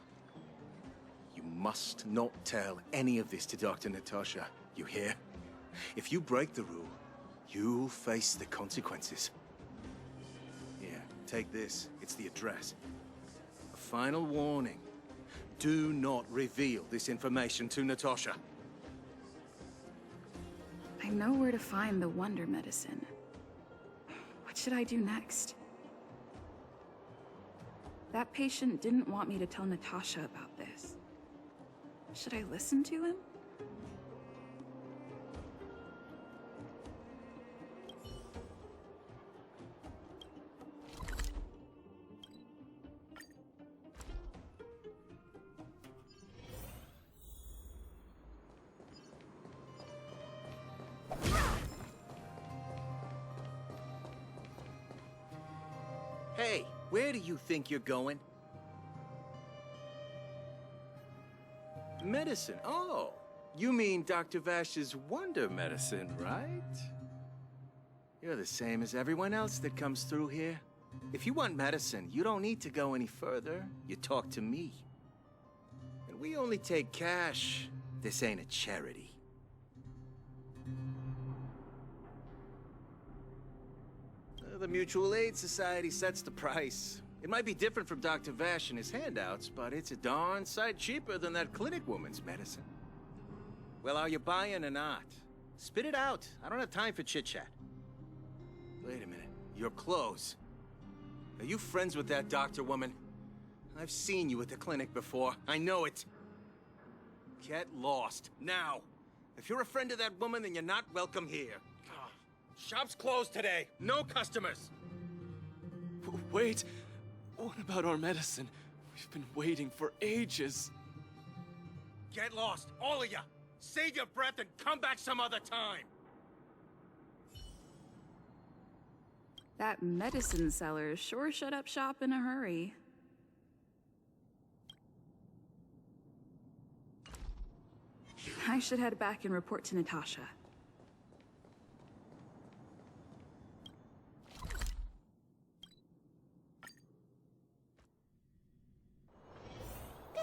You must not tell any of this to Dr. Natasha, you hear? If you break the rule, you'll face the consequences. Here, take this. It's the address. A final warning. Do not reveal this information to Natasha. I know where to find the wonder medicine. What should I do next? That patient didn't want me to tell Natasha about this. Should I listen to him? Hey, where do you think you're going? Medicine. Oh, you mean Dr. Vash's wonder medicine, right? You're the same as everyone else that comes through here. If you want medicine, you don't need to go any further. You talk to me. And we only take cash. This ain't a charity. The Mutual Aid Society sets the price. It might be different from Dr. Vash and his handouts, but it's a darn sight cheaper than that clinic woman's medicine. Well, are you buying or not? Spit it out. I don't have time for chit-chat. Wait a minute. Your clothes. Are you friends with that doctor woman? I've seen you at the clinic before. I know it. Get lost. Now. If you're a friend of that woman, then you're not welcome here. Shop's closed today. No customers. Wait. What about our medicine? We've been waiting for ages. Get lost, all of you. Save your breath and come back some other time. That medicine seller sure shut up shop in a hurry. I should head back and report to Natasha.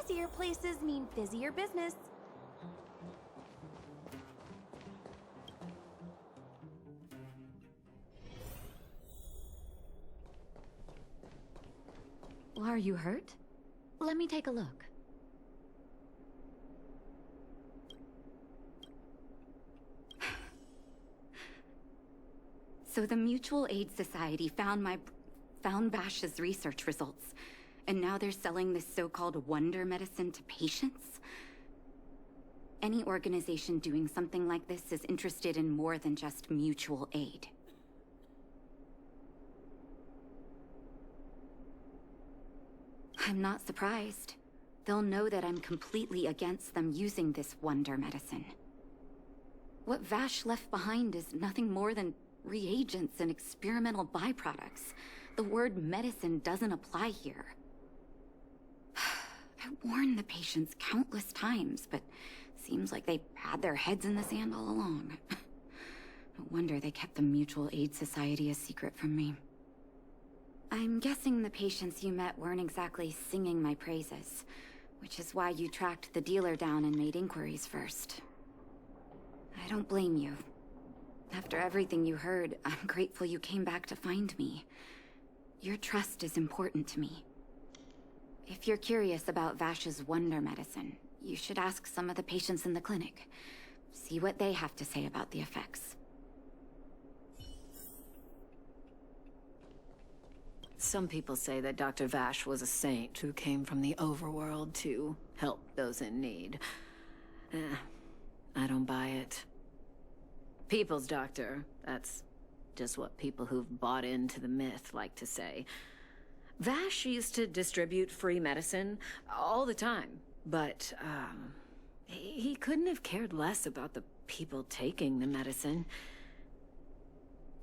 Busier places mean busier business. Well, are you hurt? Let me take a look. So the Mutual Aid Society found Vash's research results. And now they're selling this so-called wonder medicine to patients? Any organization doing something like this is interested in more than just mutual aid. I'm not surprised. They'll know that I'm completely against them using this wonder medicine. What Vash left behind is nothing more than reagents and experimental byproducts. The word medicine doesn't apply here. I warned the patients countless times, but seems like they had their heads in the sand all along. No wonder they kept the Mutual Aid Society a secret from me. I'm guessing the patients you met weren't exactly singing my praises, which is why you tracked the dealer down and made inquiries first. I don't blame you. After everything you heard, I'm grateful you came back to find me. Your trust is important to me. If you're curious about Vash's wonder medicine, you should ask some of the patients in the clinic. See what they have to say about the effects. Some people say that Dr. Vash was a saint who came from the overworld to help those in need. I don't buy it. People's doctor, that's just what people who've bought into the myth like to say. Vash used to distribute free medicine all the time, but he couldn't have cared less about the people taking the medicine.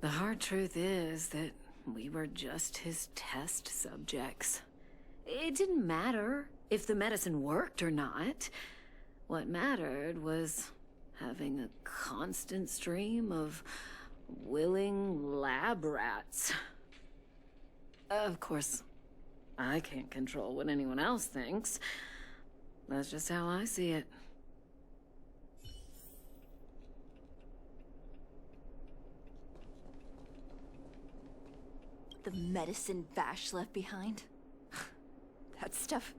The hard truth is that we were just his test subjects. It didn't matter if the medicine worked or not. What mattered was having a constant stream of willing lab rats. Of course, I can't control what anyone else thinks. That's just how I see it. The medicine Vash left behind? That stuff...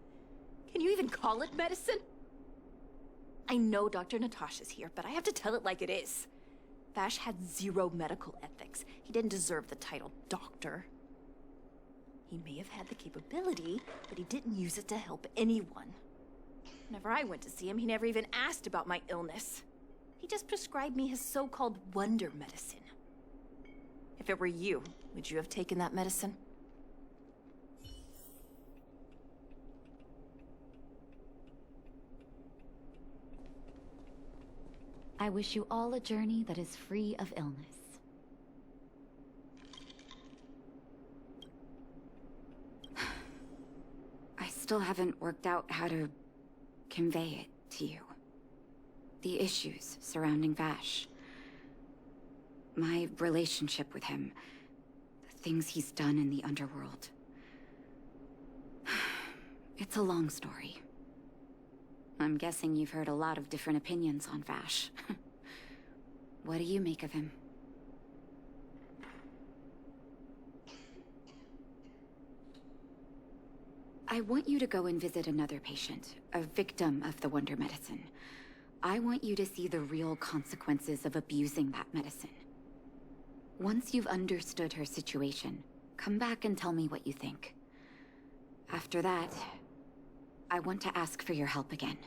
Can you even call it medicine? I know Dr. Natasha's here, but I have to tell it like it is. Vash had zero medical ethics. He didn't deserve the title doctor. He may have had the capability, but he didn't use it to help anyone. Whenever I went to see him, he never even asked about my illness. He just prescribed me his so-called wonder medicine. If it were you, would you have taken that medicine? I wish you all a journey that is free of illness. I still haven't worked out how to convey it to you. The issues surrounding Vash. My relationship with him. The things he's done in the underworld. It's a long story. I'm guessing you've heard a lot of different opinions on Vash. What do you make of him? I want you to go and visit another patient, a victim of the wonder medicine. I want you to see the real consequences of abusing that medicine. Once you've understood her situation, come back and tell me what you think. After that, I want to ask for your help again.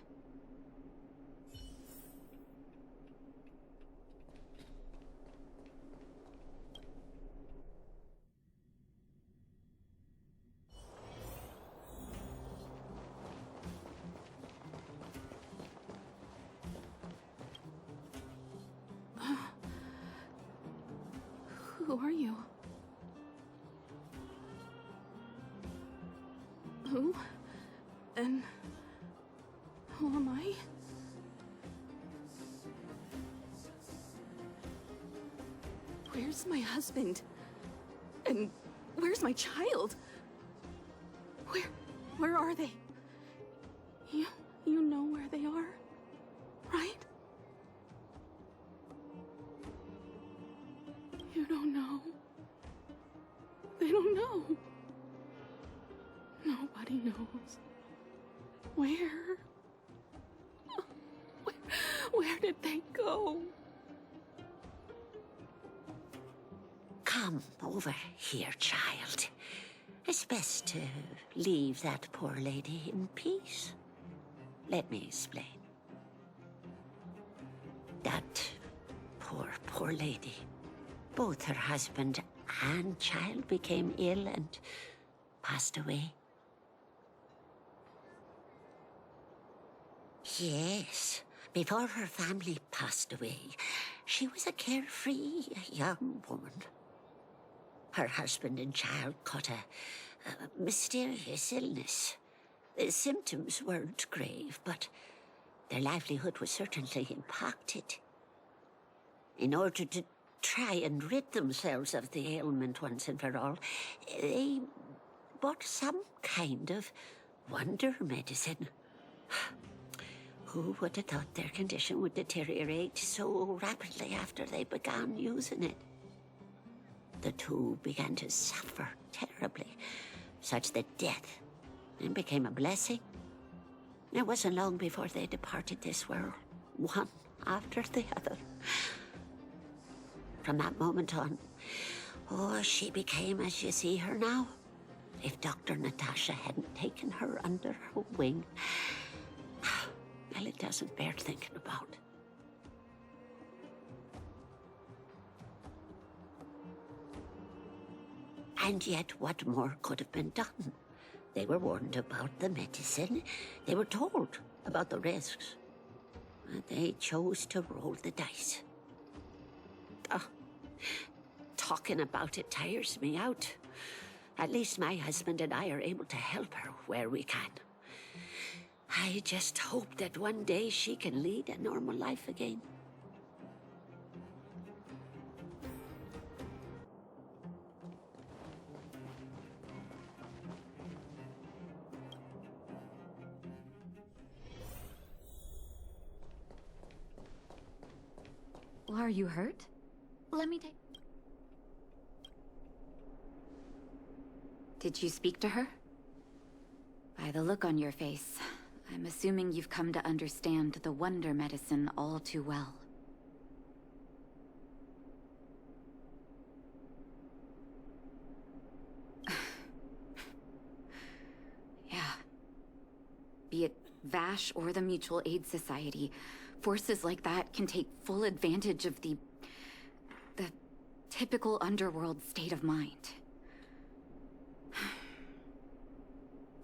Who are you? Who? And who am I? Where's my husband? And where's my child? Where are they? You know where they are, right? You don't know. They don't know. Nobody knows. Where? Where did they go? Come over here, child. It's best to leave that poor lady in peace. Let me explain. That poor lady. Both her husband and child became ill and passed away. Yes, before her family passed away, she was a carefree young woman. Her husband and child caught a mysterious illness. The symptoms weren't grave, but their livelihood was certainly impacted. In order to try and rid themselves of the ailment once and for all, they bought some kind of wonder medicine. Who would have thought their condition would deteriorate so rapidly after they began using it? The two began to suffer terribly, such that death then became a blessing. It wasn't long before they departed this world, one after the other. From that moment on, she became as you see her now. If Dr. Natasha hadn't taken her under her wing, well, it doesn't bear thinking about. And yet, what more could have been done? They were warned about the medicine. They were told about the risks. And they chose to roll the dice. Talking about it tires me out. At least my husband and I are able to help her where we can. I just hope that one day she can lead a normal life again. Are you hurt? Let me take... Did you speak to her? By the look on your face, I'm assuming you've come to understand the wonder medicine all too well. Vash or the Mutual Aid Society, forces like that can take full advantage of the typical underworld state of mind.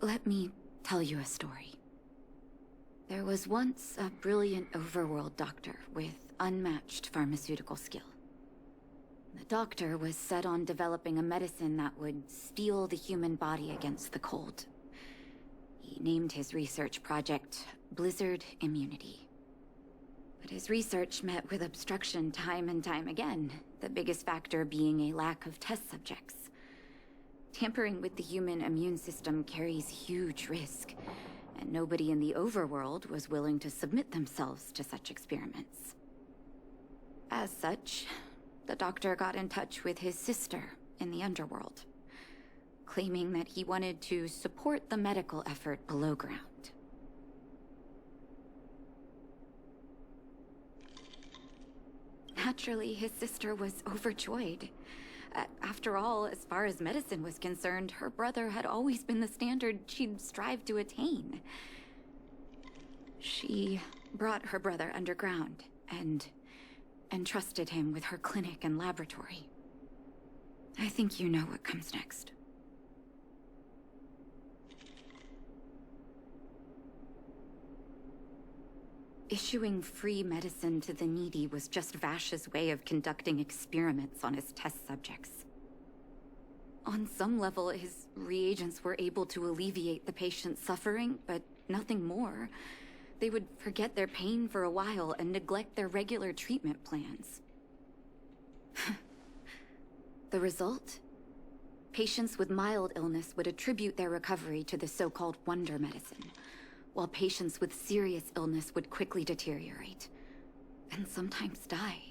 Let me tell you a story. There was once a brilliant overworld doctor with unmatched pharmaceutical skill. The doctor was set on developing a medicine that would steel the human body against the cold. He named his research project Blizzard Immunity. But his research met with obstruction time and time again, the biggest factor being a lack of test subjects. Tampering with the human immune system carries huge risk, and nobody in the overworld was willing to submit themselves to such experiments. As such, the doctor got in touch with his sister in the underworld, claiming that he wanted to support the medical effort below ground. Naturally, his sister was overjoyed. After all, as far as medicine was concerned, her brother had always been the standard she'd strive to attain. She brought her brother underground and entrusted him with her clinic and laboratory. I think you know what comes next. Issuing free medicine to the needy was just Vash's way of conducting experiments on his test subjects. On some level, his reagents were able to alleviate the patient's suffering, but nothing more. They would forget their pain for a while and neglect their regular treatment plans. The result? Patients with mild illness would attribute their recovery to the so-called wonder medicine, while patients with serious illness would quickly deteriorate, and sometimes die.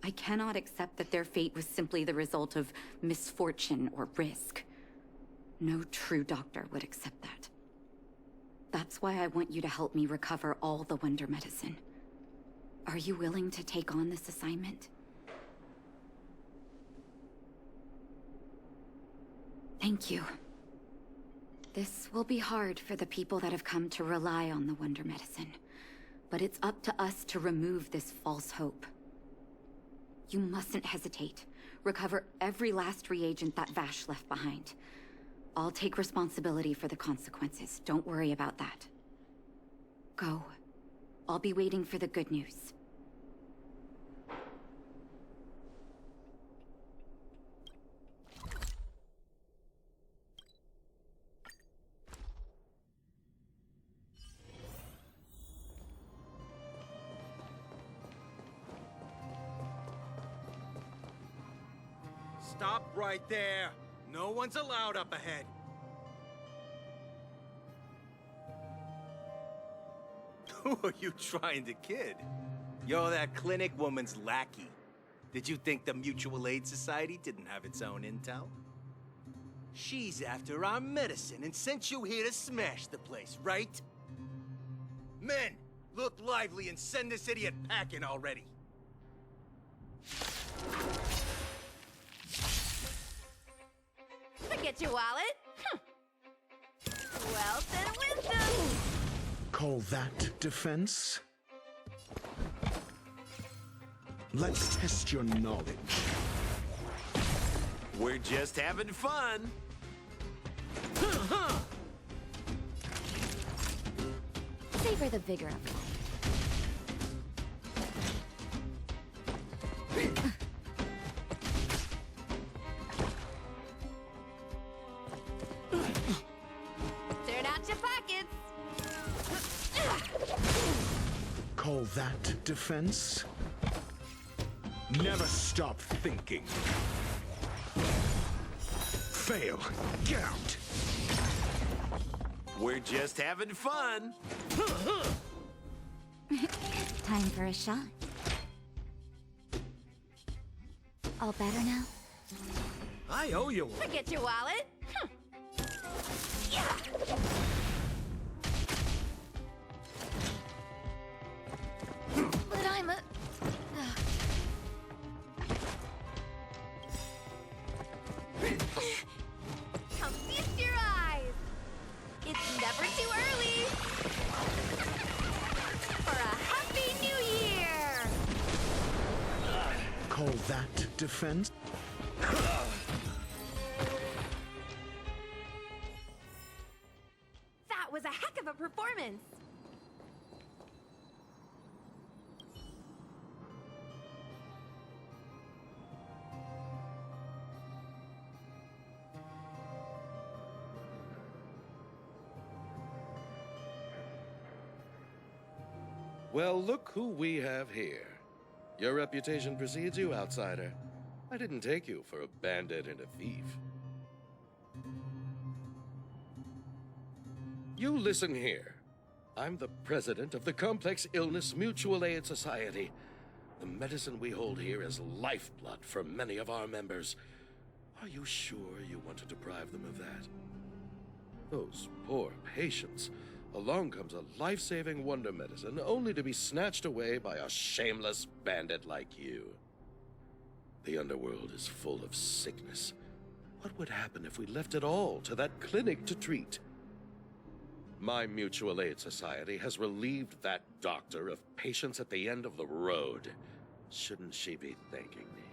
I cannot accept that their fate was simply the result of misfortune or risk. No true doctor would accept that. That's why I want you to help me recover all the wonder medicine. Are you willing to take on this assignment? Thank you. This will be hard for the people that have come to rely on the wonder medicine, but it's up to us to remove this false hope. You mustn't hesitate. Recover every last reagent that Vash left behind. I'll take responsibility for the consequences. Don't worry about that. Go. I'll be waiting for the good news. Stop right there. No one's allowed up ahead. Who are you trying to kid? You're that clinic woman's lackey. Did you think the Mutual Aid Society didn't have its own intel? She's after our medicine and sent you here to smash the place, right? Men, look lively and send this idiot packing already. Forget your wallet. Wealth and wisdom. Call that defense? Let's test your knowledge. We're just having fun. Savor the vigor of life. Turn out your pockets. Call that defense? Never stop thinking. Fail. Get out. We're just having fun. Time for a shot. All better now? I owe you one. Forget your wallet. Yeah. But I'm a... Come feast your eyes. It's never too early. defense. That was a heck of a performance! Well, look who we have here. Your reputation precedes you, outsider. I didn't take you for a bandit and a thief. You listen here. I'm the president of the Complex Illness Mutual Aid Society. The medicine we hold here is lifeblood for many of our members. Are you sure you want to deprive them of that? Those poor patients. Along comes a life-saving wonder medicine, only to be snatched away by a shameless bandit like you. The underworld is full of sickness. What would happen if we left it all to that clinic to treat? My mutual aid society has relieved that doctor of patients at the end of the road. Shouldn't she be thanking me?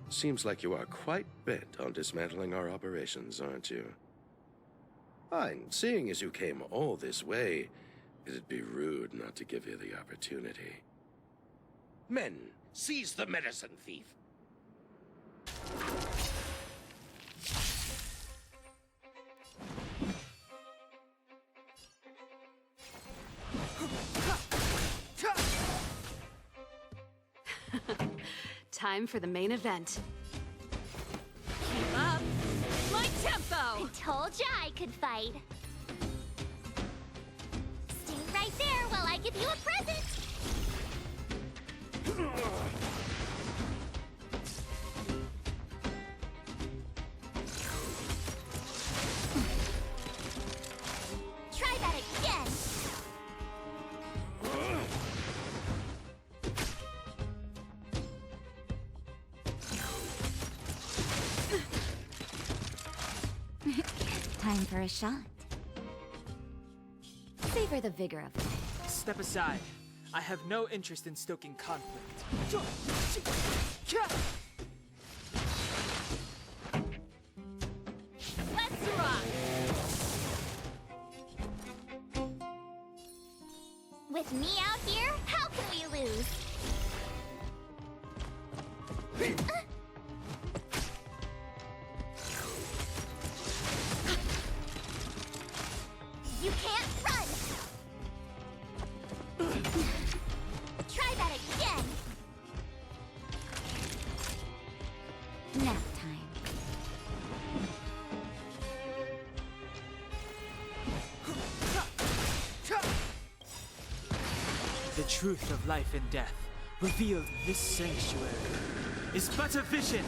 Seems like you are quite bent on dismantling our operations, aren't you? Fine. Seeing as you came all this way, it'd be rude not to give you the opportunity. Men, seize the medicine thief. Time for the main event. Keep up my tempo! I told ya I could fight. Stay right there while I give you a present. Try that again. Time for a shot. Savor the vigor of life. Step aside. I have no interest in stoking conflict. Let's rock! With me out here, how can we lose? You can't run! Try that again! Nap time. The truth of life and death, revealed in this sanctuary, is but a vision.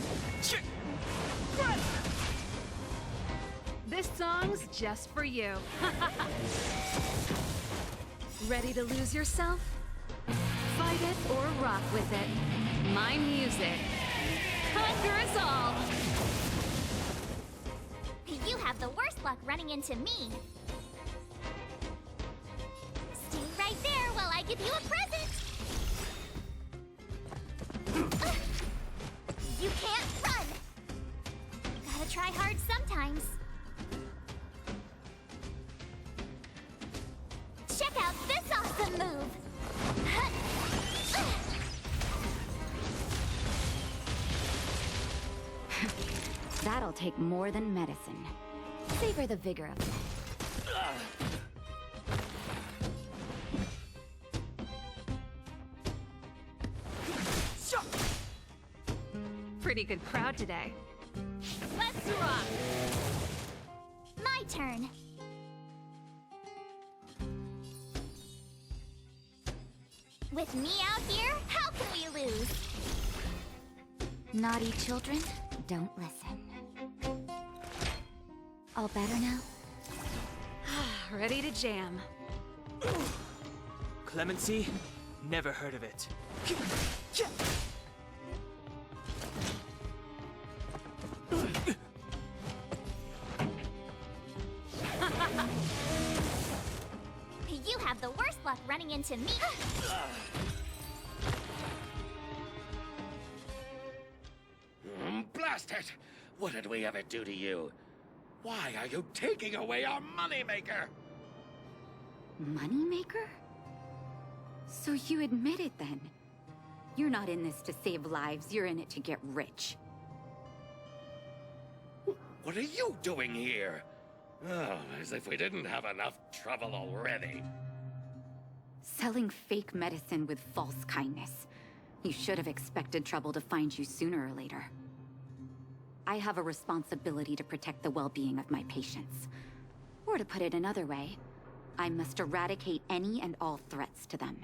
This song's just for you. Ready to lose yourself? Fight it or rock with it. My music. Conquer us all! You have the worst luck running into me. Stay right there while I give you a present. You can't run! Gotta try hard sometimes. Check out this awesome move! That'll take more than medicine. Savor the vigor of life. Pretty good crowd today. Let's rock! My turn. With me out here, how can we lose? Naughty children, don't listen. All better now? Ready to jam. Clemency? Never heard of it. have the worst luck running into me. Blast it! What did we ever do to you? Why are you taking away our moneymaker? Moneymaker? So you admit it then? You're not in this to save lives, you're in it to get rich. What are you doing here? Oh, as if we didn't have enough trouble already. Selling fake medicine with false kindness. You should have expected trouble to find you sooner or later. I have a responsibility to protect the well-being of my patients. Or to put it another way, I must eradicate any and all threats to them.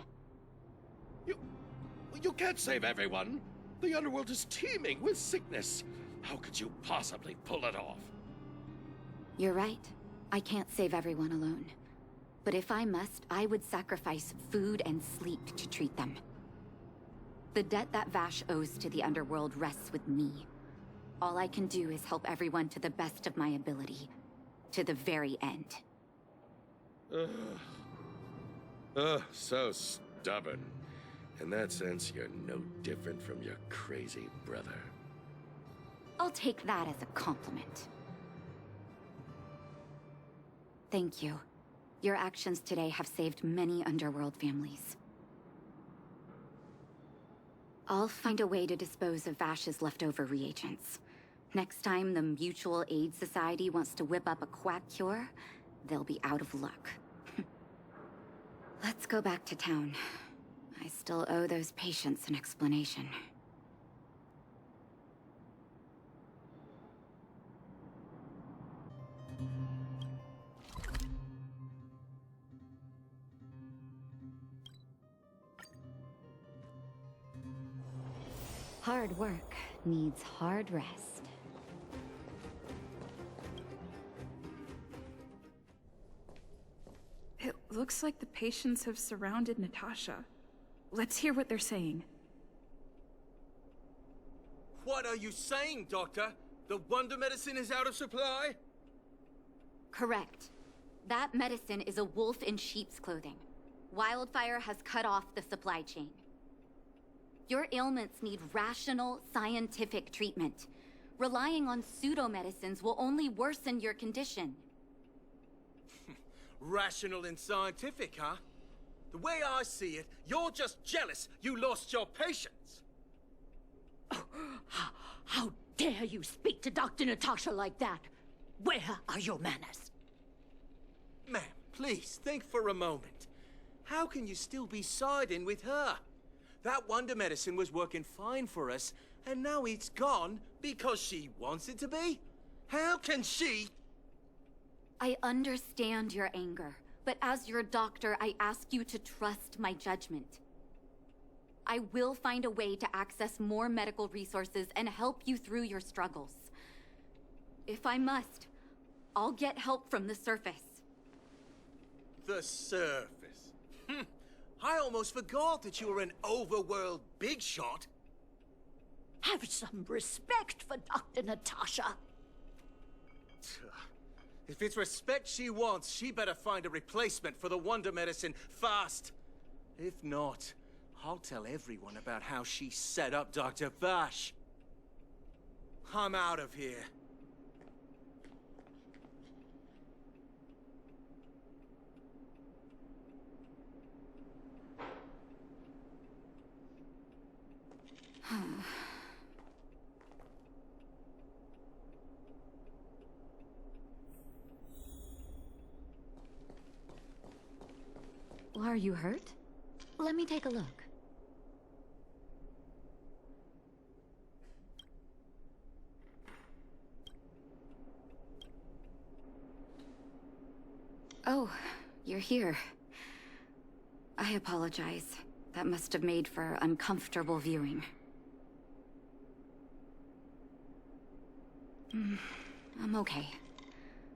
You can't save everyone. The underworld is teeming with sickness. How could you possibly pull it off? You're right. I can't save everyone alone. But if I must, I would sacrifice food and sleep to treat them. The debt that Vash owes to the underworld rests with me. All I can do is help everyone to the best of my ability. To the very end. So stubborn. In that sense, you're no different from your crazy brother. I'll take that as a compliment. Thank you. Your actions today have saved many underworld families. I'll find a way to dispose of Vash's leftover reagents. Next time the Mutual Aid Society wants to whip up a quack cure, they'll be out of luck. Let's go back to town. I still owe those patients an explanation. Hard work needs hard rest. It looks like the patients have surrounded Natasha. Let's hear what they're saying. What are you saying, Doctor? The wonder medicine is out of supply? Correct. That medicine is a wolf in sheep's clothing. Wildfire has cut off the supply chain. Your ailments need rational, scientific treatment. Relying on pseudo-medicines will only worsen your condition. Rational and scientific, huh? The way I see it, you're just jealous you lost your patients. How dare you speak to Dr. Natasha like that? Where are your manners? Ma'am, please, think for a moment. How can you still be siding with her? That wonder medicine was working fine for us, and now it's gone because she wants it to be? How can she... I understand your anger, but as your doctor, I ask you to trust my judgment. I will find a way to access more medical resources and help you through your struggles. If I must, I'll get help from the surface. The surface? I almost forgot that you were an overworld big shot. Have some respect for Dr. Natasha. If it's respect she wants, she better find a replacement for the wonder medicine fast. If not, I'll tell everyone about how she set up Dr. Vash. I'm out of here. Are you hurt? Let me take a look. Oh, you're here. I apologize. That must have made for uncomfortable viewing. I'm okay.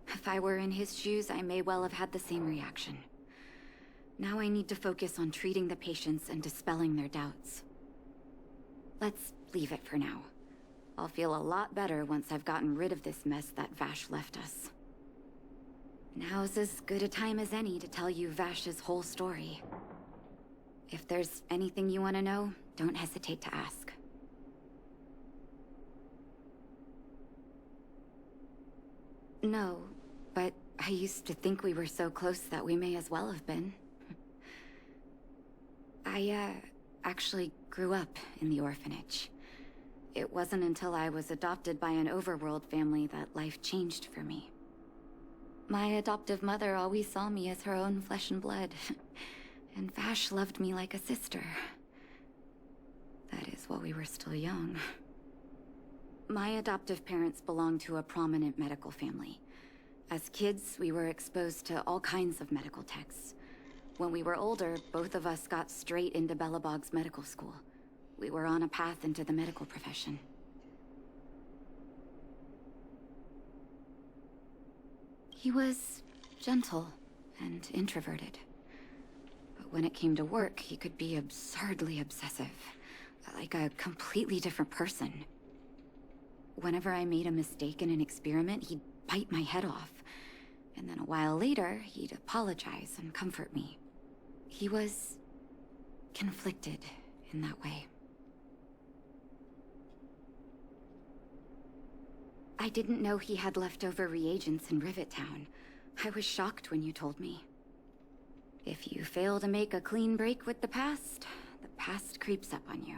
If I were in his shoes, I may well have had the same reaction. Now I need to focus on treating the patients and dispelling their doubts. Let's leave it for now. I'll feel a lot better once I've gotten rid of this mess that Vash left us. Now's as good a time as any to tell you Vash's whole story. If there's anything you want to know, don't hesitate to ask. No, but I used to think we were so close that we may as well have been. I, actually grew up in the orphanage. It wasn't until I was adopted by an overworld family that life changed for me. My adoptive mother always saw me as her own flesh and blood, and Vash loved me like a sister. That is, while we were still young. My adoptive parents belonged to a prominent medical family. As kids, we were exposed to all kinds of medical texts. When we were older, both of us got straight into Belobog's medical school. We were on a path into the medical profession. He was gentle and introverted. But when it came to work, he could be absurdly obsessive, like a completely different person. Whenever I made a mistake in an experiment, he'd bite my head off. And then a while later, he'd apologize and comfort me. He was conflicted in that way. I didn't know he had leftover reagents in Rivet Town. I was shocked when you told me. If you fail to make a clean break with the past creeps up on you.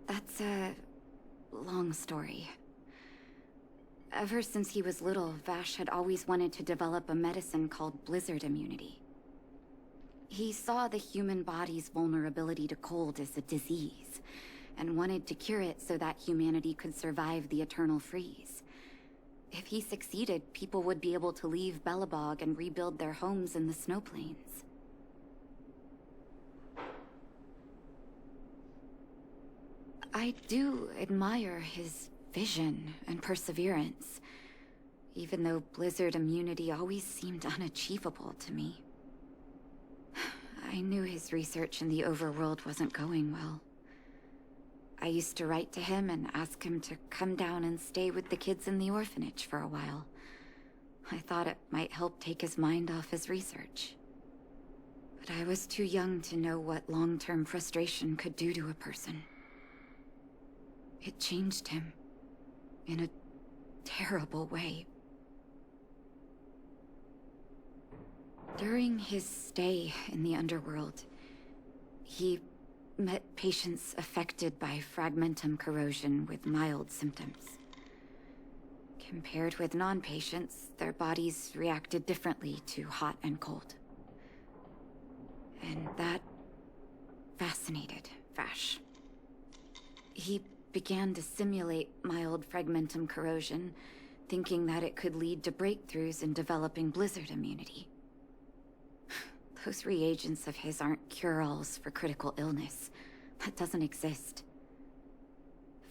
That's a long story. Ever since he was little, Vash had always wanted to develop a medicine called blizzard immunity. He saw the human body's vulnerability to cold as a disease, and wanted to cure it so that humanity could survive the eternal freeze. If he succeeded, people would be able to leave Belobog and rebuild their homes in the snow plains. I do admire his vision and perseverance, even though blizzard immunity always seemed unachievable to me. I knew his research in the overworld wasn't going well. I used to write to him and ask him to come down and stay with the kids in the orphanage for a while. I thought it might help take his mind off his research. But I was too young to know what long-term frustration could do to a person. It changed him in a terrible way. During his stay in the underworld, he met patients affected by fragmentum corrosion with mild symptoms. Compared with non-patients, their bodies reacted differently to hot and cold. And that fascinated Vash. He began to simulate mild fragmentum corrosion, thinking that it could lead to breakthroughs in developing blizzard immunity. Those reagents of his aren't cure-alls for critical illness. That doesn't exist.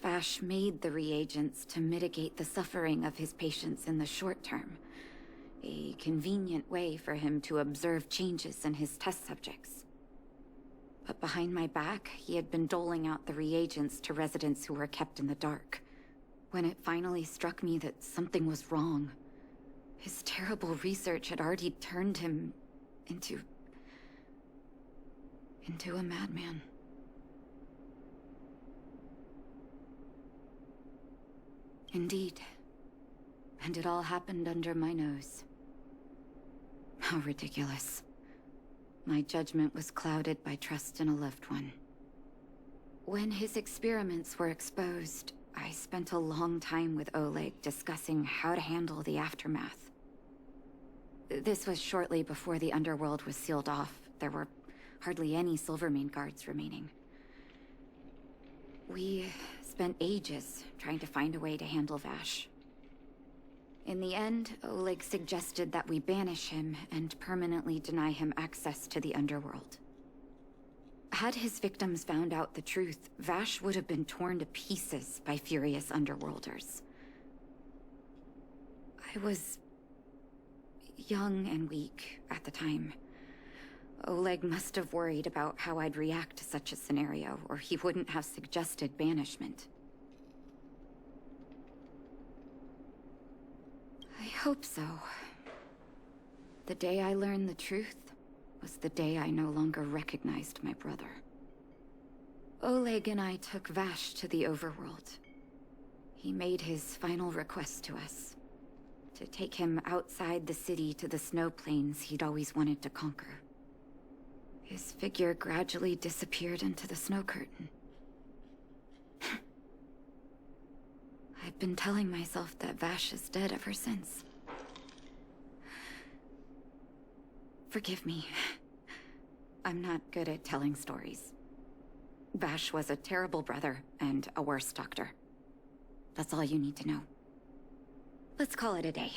Vash made the reagents to mitigate the suffering of his patients in the short term. A convenient way for him to observe changes in his test subjects. But behind my back, he had been doling out the reagents to residents who were kept in the dark. When it finally struck me that something was wrong, his terrible research had already turned him into a madman. Indeed. And it all happened under my nose. How ridiculous. My judgment was clouded by trust in a loved one. When his experiments were exposed, I spent a long time with Oleg discussing how to handle the aftermath. This was shortly before the underworld was sealed off. There were hardly any Silvermane guards remaining. We spent ages trying to find a way to handle Vash. In the end, Oleg suggested that we banish him and permanently deny him access to the underworld. Had his victims found out the truth, Vash would have been torn to pieces by furious underworlders. I was young and weak at the time. Oleg must have worried about how I'd react to such a scenario, or he wouldn't have suggested banishment. I hope so. The day I learned the truth was the day I no longer recognized my brother. Oleg and I took Vash to the overworld. He made his final request to us. To take him outside the city to the snow plains he'd always wanted to conquer. His figure gradually disappeared into the snow curtain. I've been telling myself that Vash is dead ever since. Forgive me. I'm not good at telling stories. Vash was a terrible brother and a worse doctor. That's all you need to know. Let's call it a day.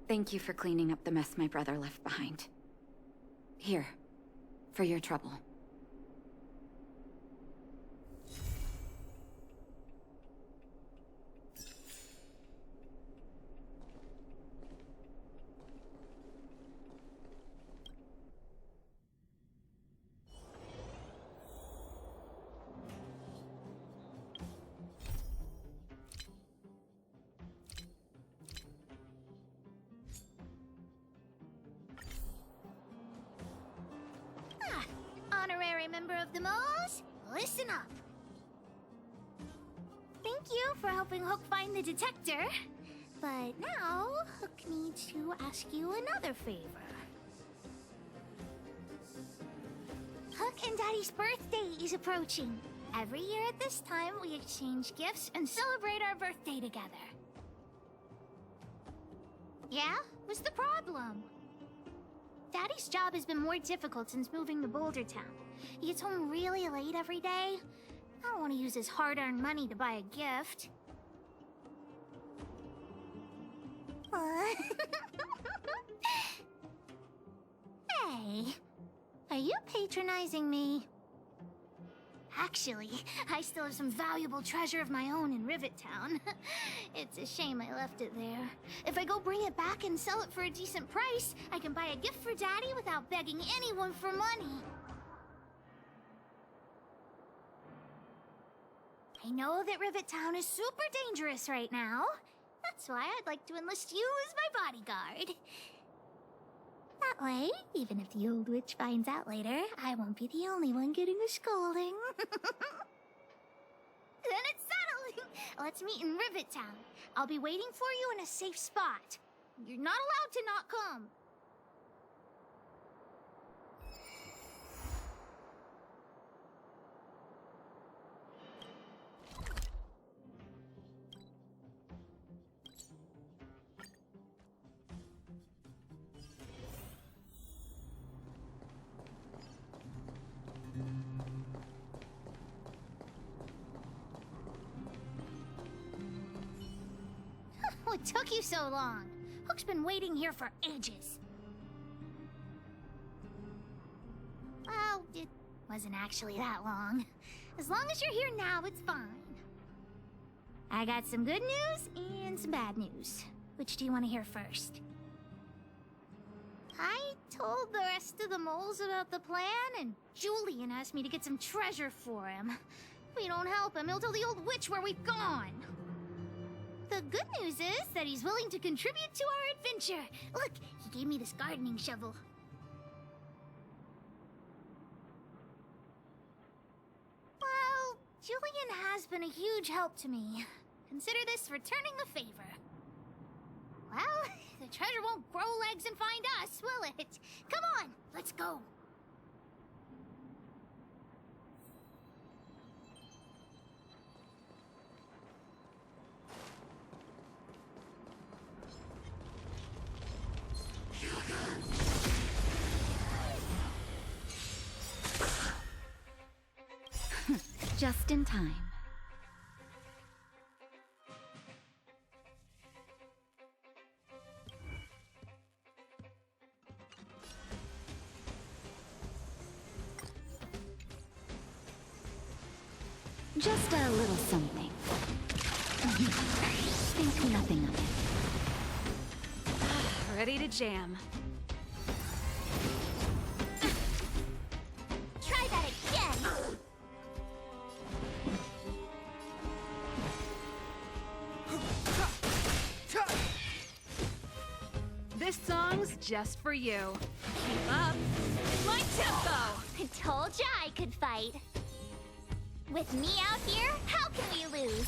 Thank you for cleaning up the mess my brother left behind. Here, for your trouble. Honorary member of the Moles, listen up. Thank you for helping Hook find the detector. But now, Hook needs to ask you another favor. Hook and Daddy's birthday is approaching. Every year at this time, we exchange gifts and celebrate our birthday together. Yeah? What's the problem? Daddy's job has been more difficult since moving to Boulder Town. He gets home really late every day. I don't want to use his hard-earned money to buy a gift. Hey, are you patronizing me? Actually, I still have some valuable treasure of my own in Rivet Town. It's a shame I left it there. If I go bring it back and sell it for a decent price, I can buy a gift for Daddy without begging anyone for money. I know that Rivet Town is super dangerous right now. That's why I'd like to enlist you as my bodyguard. That way, even if the old witch finds out later, I won't be the only one getting a scolding. Then it's settled! Let's meet in Rivet Town. I'll be waiting for you in a safe spot. You're not allowed to not come. What took you so long? Hook's been waiting here for ages. Well, it wasn't actually that long. As long as you're here now, it's fine. I got some good news and some bad news. Which do you want to hear first? I told the rest of the moles about the plan, and Julian asked me to get some treasure for him. If we don't help him, he'll tell the old witch where we've gone. The good news is that he's willing to contribute to our adventure. Look, he gave me this gardening shovel. Well, Julian has been a huge help to me. Consider this returning the favor. Well, the treasure won't grow legs and find us, will it? Come on, let's go. Just in time. Just a little something. Think nothing of it. Ready to jam. Try that again! This song's just for you. Keep up. It's my tempo. I told ya I could fight. With me out here, how can we lose?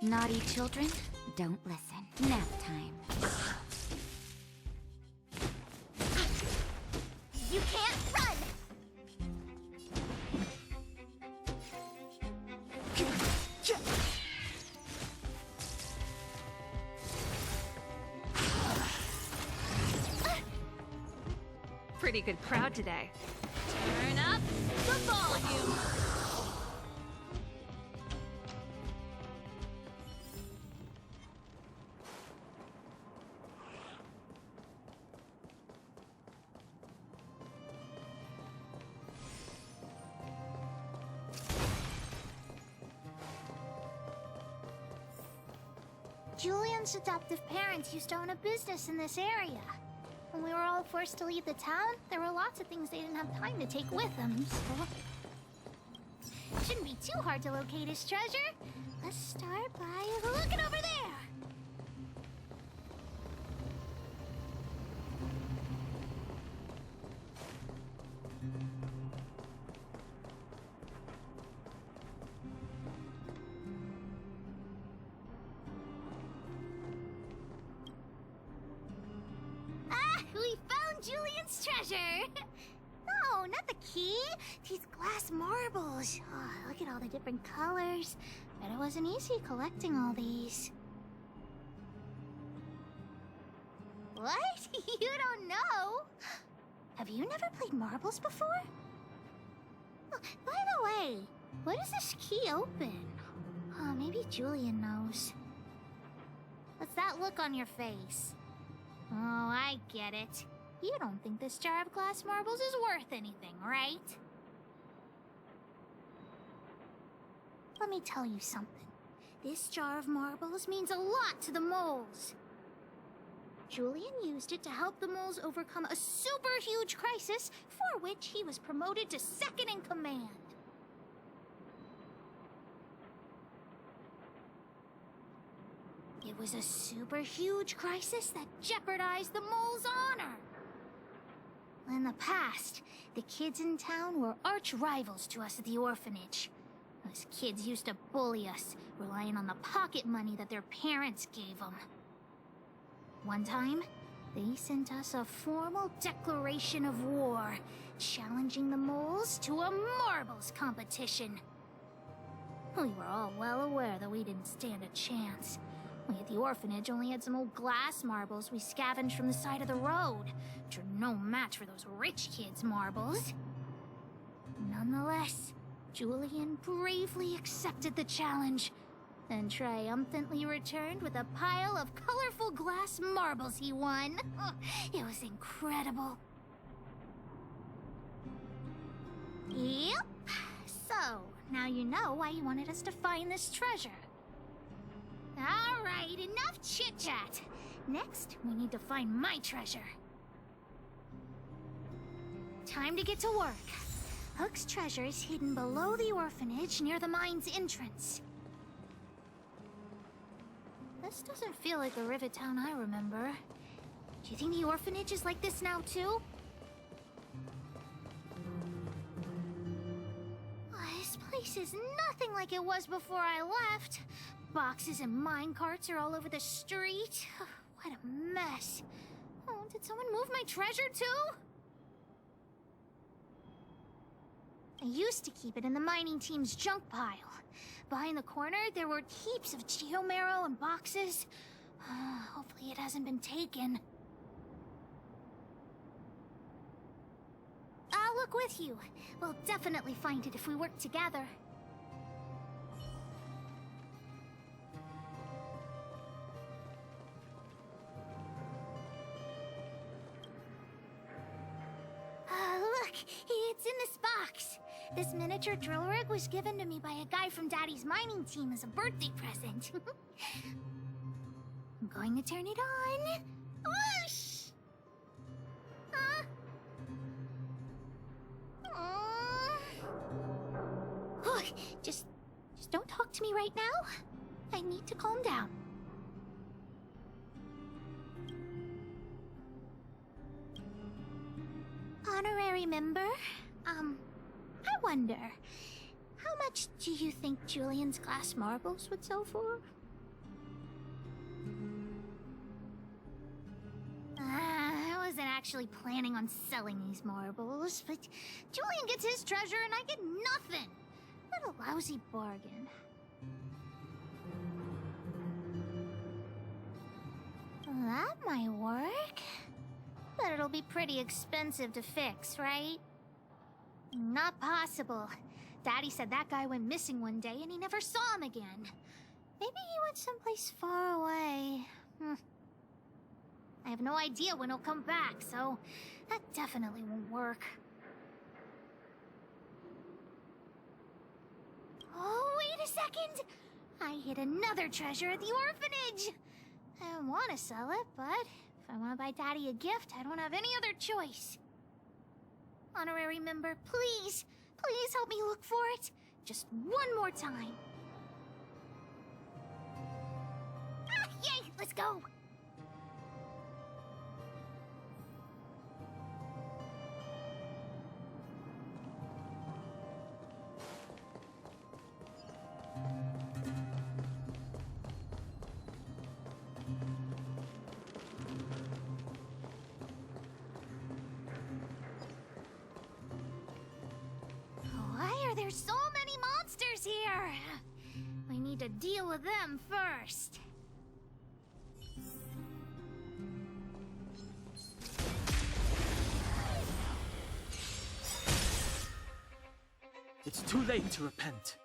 Naughty children, don't listen. Nap time. You can't run! Pretty good crowd today. Turn up the volume. Julian's adoptive parents used to own a business in this area. When we were all forced to leave the town, there were lots of things they didn't have time to take with them, so... Shouldn't be too hard to locate his treasure. Let's start by looking over there! We found Julian's treasure! No, not the key. These glass marbles. Oh, look at all the different colors. Bet it wasn't easy collecting all these. What? You don't know? Have you never played marbles before? Oh, by the way, what does this key open? Maybe Julian knows. What's that look on your face? Oh, I get it. You don't think this jar of glass marbles is worth anything, right? Let me tell you something. This jar of marbles means a lot to the moles. Julian used it to help the moles overcome a super huge crisis for which he was promoted to second in command. It was a super huge crisis that jeopardized the mole's honor. In the past, the kids in town were arch rivals to us at the orphanage. Those kids used to bully us, relying on the pocket money that their parents gave them. One time, they sent us a formal declaration of war, challenging the moles to a marbles competition. We were all well aware that we didn't stand a chance. We at the orphanage only had some old glass marbles we scavenged from the side of the road, which are no match for those rich kids' marbles. Nonetheless, Julian bravely accepted the challenge, then triumphantly returned with a pile of colorful glass marbles he won. It was incredible. Yep. So, now you know why you wanted us to find this treasure. Alright, enough chit-chat. Next, we need to find my treasure. Time to get to work. Hook's treasure is hidden below the orphanage near the mine's entrance. This doesn't feel like the Rivet Town I remember. Do you think the orphanage is like this now, too? This place is nothing like it was before I left. Boxes and minecarts are all over the street. What a mess. Oh, did someone move my treasure too? I used to keep it in the mining team's junk pile. Behind the corner, there were heaps of geomarrow and boxes. Hopefully it hasn't been taken. I'll look with you. We'll definitely find it if we work together. Look, it's in this box. This miniature drill rig was given to me by a guy from Daddy's mining team as a birthday present. I'm going to turn it on. Whoosh! Look, just don't talk to me right now. I need to calm down. member. I wonder, how much do you think Julian's glass marbles would sell for? I wasn't actually planning on selling these marbles, but Julian gets his treasure and I get nothing. What a lousy bargain. That might work. But it'll be pretty expensive to fix, right? Not possible. Daddy said that guy went missing one day and he never saw him again. Maybe he went someplace far away. I have no idea when he'll come back, so that definitely won't work. Oh, wait a second! I hid another treasure at the orphanage! I want to sell it, but if I want to buy Daddy a gift, I don't have any other choice. Honorary member, please, please help me look for it. Just one more time. Ah, yay, let's go. There's so many monsters here! We need to deal with them first. It's too late to repent.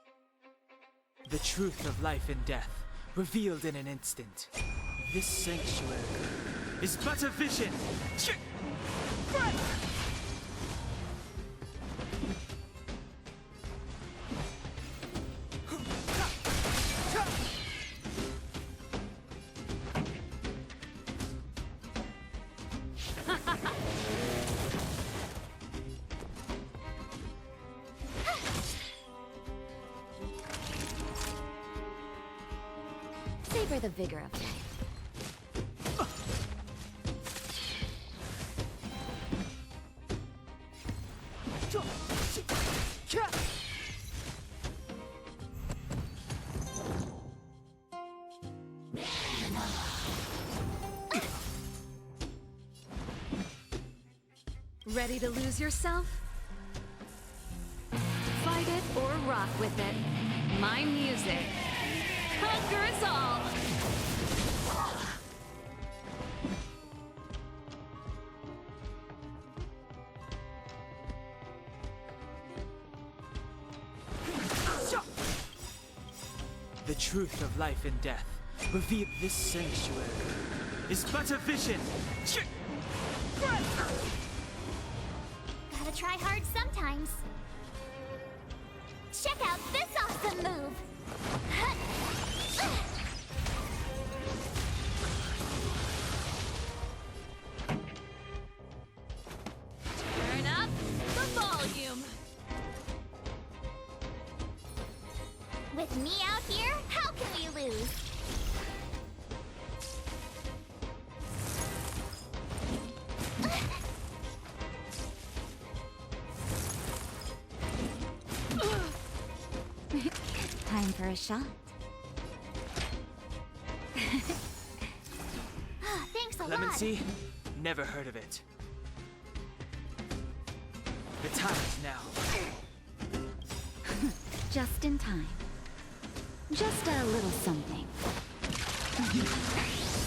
The truth of life and death, revealed in an instant. This sanctuary is but a vision! Savor the vigor of life. Ready to lose yourself? Fight it or rock with it. My music. Conquer us all! The truth of life and death, revealed. This sanctuary is but a vision! Gotta try hard sometimes. Check out this awesome move! Turn up the volume! With me out here, how can we lose? Time for a shot. Thanks a lot. Clemency? Never heard of it. The time is now. Just in time. Just a little something.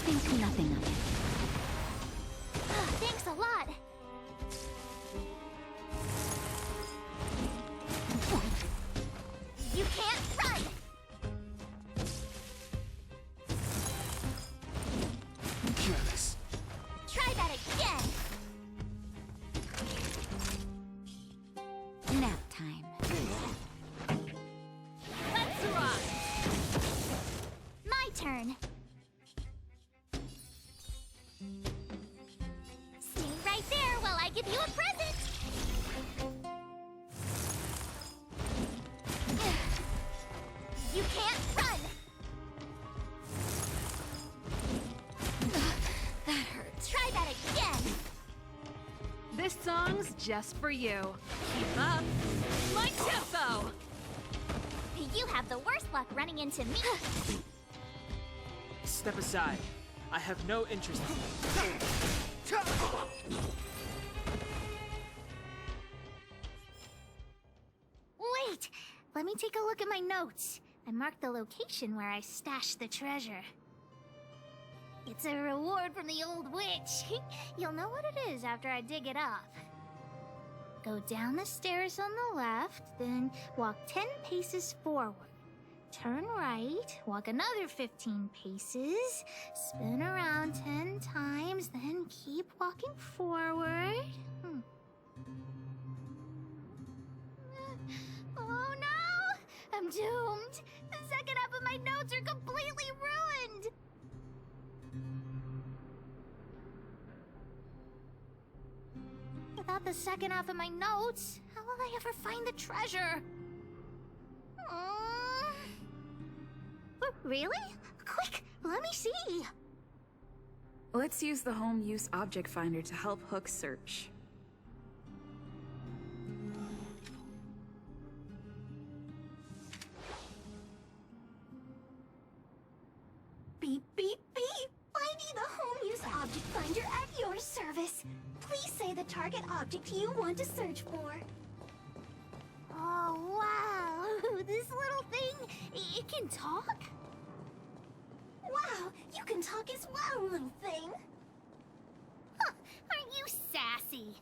Think nothing of it. Thanks a lot. You can't run! Careless. Try that again! Nap time. Let's rock! My turn. Stay right there! This song's just for you. Keep up. My tempo! You have the worst luck running into me. Step aside. I have no interest in... Wait! Let me take a look at my notes. I marked the location where I stashed the treasure. It's a reward from the old witch. You'll know what it is after I dig it up. Go down the stairs on the left, then walk 10 paces forward. Turn right, walk another 15 paces, spin around 10 times, then keep walking forward. Oh no! I'm doomed! The second half of my notes are completely ruined! Without the second half of my notes, how will I ever find the treasure? Really? Quick, let me see! Let's use the home use object finder to help Hook search. Beep, beep, beep! Finding the home use object finder at your service. Please say the target object you want to search for. Oh, wow! This little thing, it can talk? Wow, you can talk as well, little thing. Huh, aren't you sassy?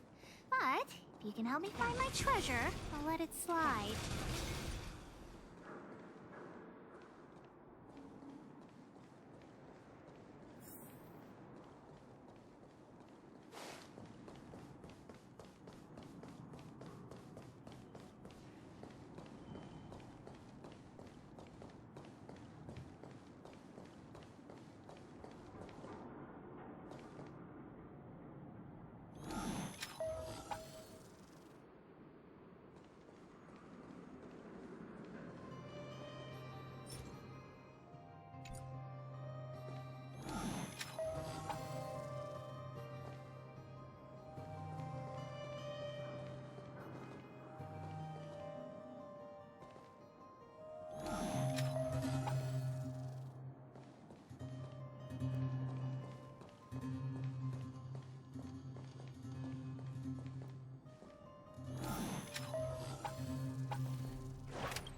But, if you can help me find my treasure, I'll let it slide.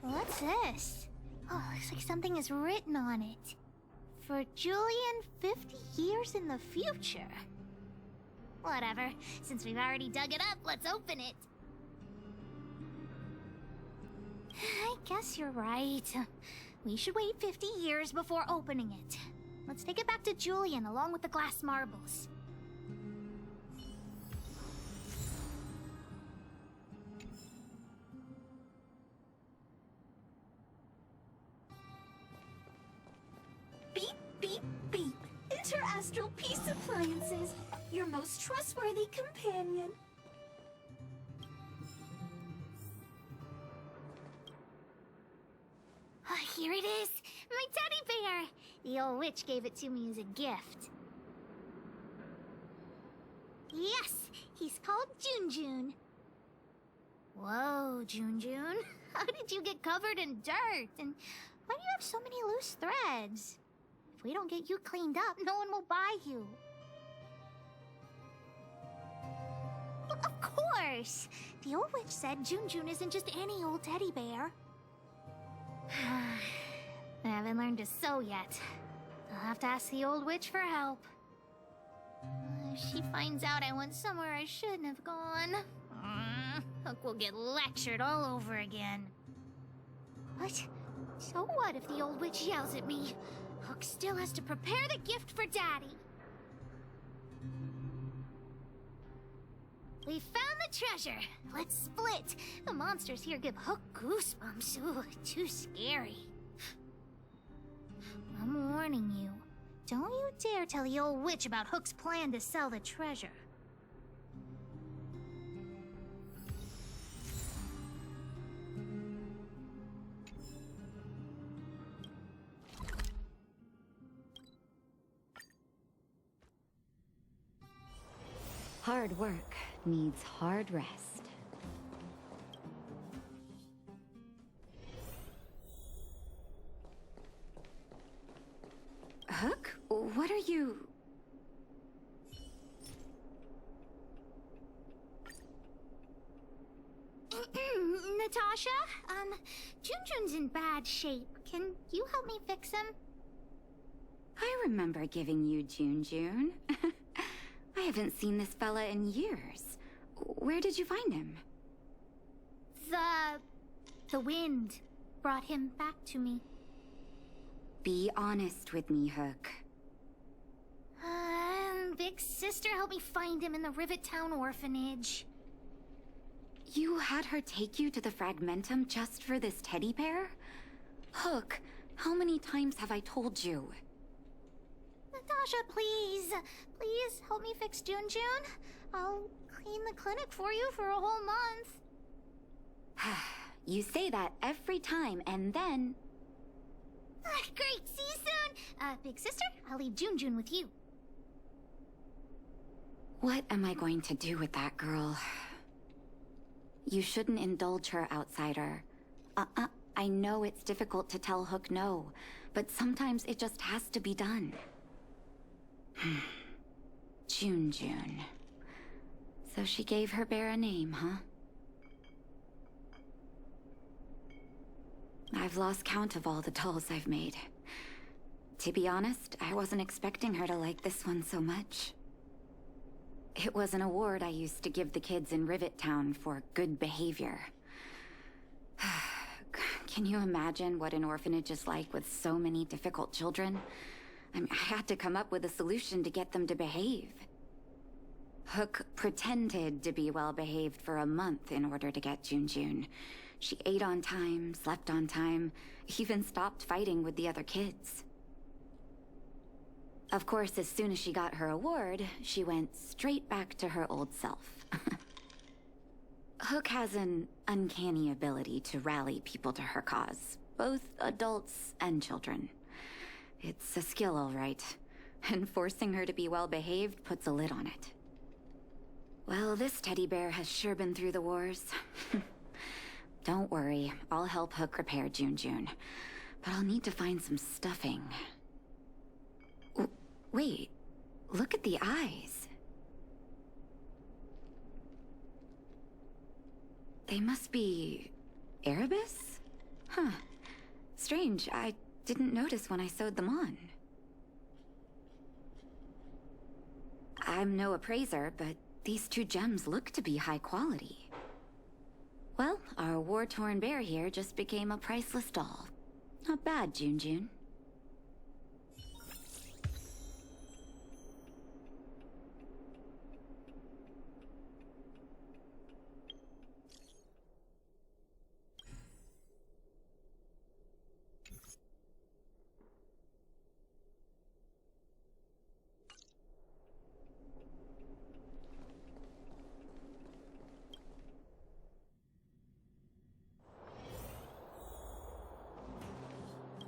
What's this? Oh, looks like something is written on it. For Julian, 50 years in the future. Whatever. Since we've already dug it up, let's open it. I guess you're right. We should wait 50 years before opening it. Let's take it back to Julian along with the glass marbles. Beep, beep, beep. Interastral Peace Appliances, your most trustworthy companion. Oh, here it is! My teddy bear! The old witch gave it to me as a gift. Yes, he's called Junjun. Whoa, Junjun. How did you get covered in dirt? And why do you have so many loose threads? If we don't get you cleaned up, no one will buy you. Well, of course! The old witch said Junjun isn't just any old teddy bear. I haven't learned to sew yet. I'll have to ask the old witch for help. If she finds out I went somewhere I shouldn't have gone, Hook will get lectured all over again. What? So what if the old witch yells at me? Hook still has to prepare the gift for Daddy. We found the treasure. Let's split. The monsters here give Hook goosebumps. Ooh, too scary. I'm warning you. Don't you dare tell the old witch about Hook's plan to sell the treasure. Hard work needs hard rest. Hook? What are you... Natasha? Junjun's in bad shape. Can you help me fix him? I remember giving you Junjun. I haven't seen this fella in years. Where did you find him? The wind brought him back to me. Be honest with me, Hook. Big sister helped me find him in the Rivet Town orphanage. You had her take you to the Fragmentum just for this teddy bear? Hook, how many times have I told you? Natasha, please. Please help me fix Junjun. I'll clean the clinic for you for a whole month. You say that every time, and then... Great, see you soon. Big sister, I'll leave Junjun with you. What am I going to do with that girl? You shouldn't indulge her, outsider. I know it's difficult to tell Hook no, but sometimes it just has to be done. Junjun. So she gave her bear a name, huh? I've lost count of all the dolls I've made. To be honest, I wasn't expecting her to like this one so much. It was an award I used to give the kids in Rivet Town for good behavior. Can you imagine what an orphanage is like with so many difficult children? I had to come up with a solution to get them to behave. Hook pretended to be well-behaved for a month in order to get Junjun. She ate on time, slept on time, even stopped fighting with the other kids. Of course, as soon as she got her award, she went straight back to her old self. Hook has an uncanny ability to rally people to her cause, both adults and children. It's a skill, all right, and forcing her to be well-behaved puts a lid on it. Well, this teddy bear has sure been through the wars. Don't worry, I'll help Hook repair Junjun, but I'll need to find some stuffing. Wait, look at the eyes. They must be... Erebus? Huh. Strange, I didn't notice when I sewed them on. I'm no appraiser, but these two gems look to be high quality. Well, our war-torn bear here just became a priceless doll. Not bad, Junjun.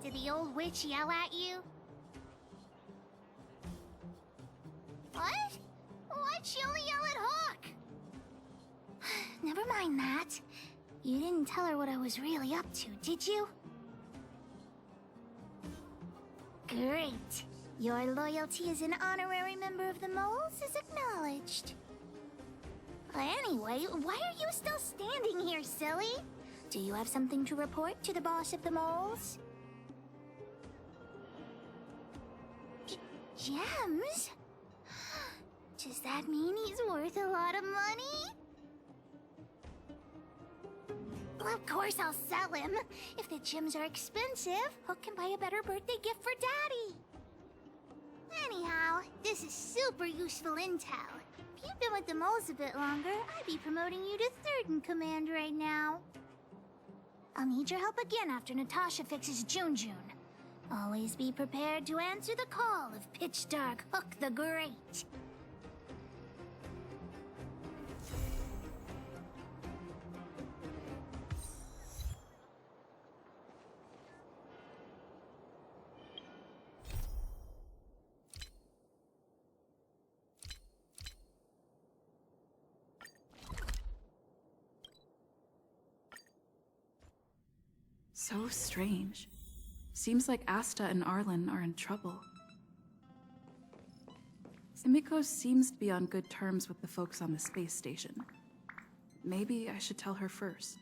Did the old witch yell at you? What? Why'd she only yell at Hawk? Never mind that. You didn't tell her what I was really up to, did you? Great. Your loyalty as an honorary member of the Moles is acknowledged. Anyway, why are you still standing here, silly? Do you have something to report to the boss of the Moles? Gems? Does that mean he's worth a lot of money? Well, of course I'll sell him. If the gems are expensive, Hook can buy a better birthday gift for Daddy. Anyhow, this is super useful intel. If you'd been with the Moles a bit longer, I'd be promoting you to third in command right now. I'll need your help again after Natasha fixes Junjun. Always be prepared to answer the call of Pitch Dark Hook the Great. So strange. Seems like Asta and Arlen are in trouble. Simiko seems to be on good terms with the folks on the space station. Maybe I should tell her first.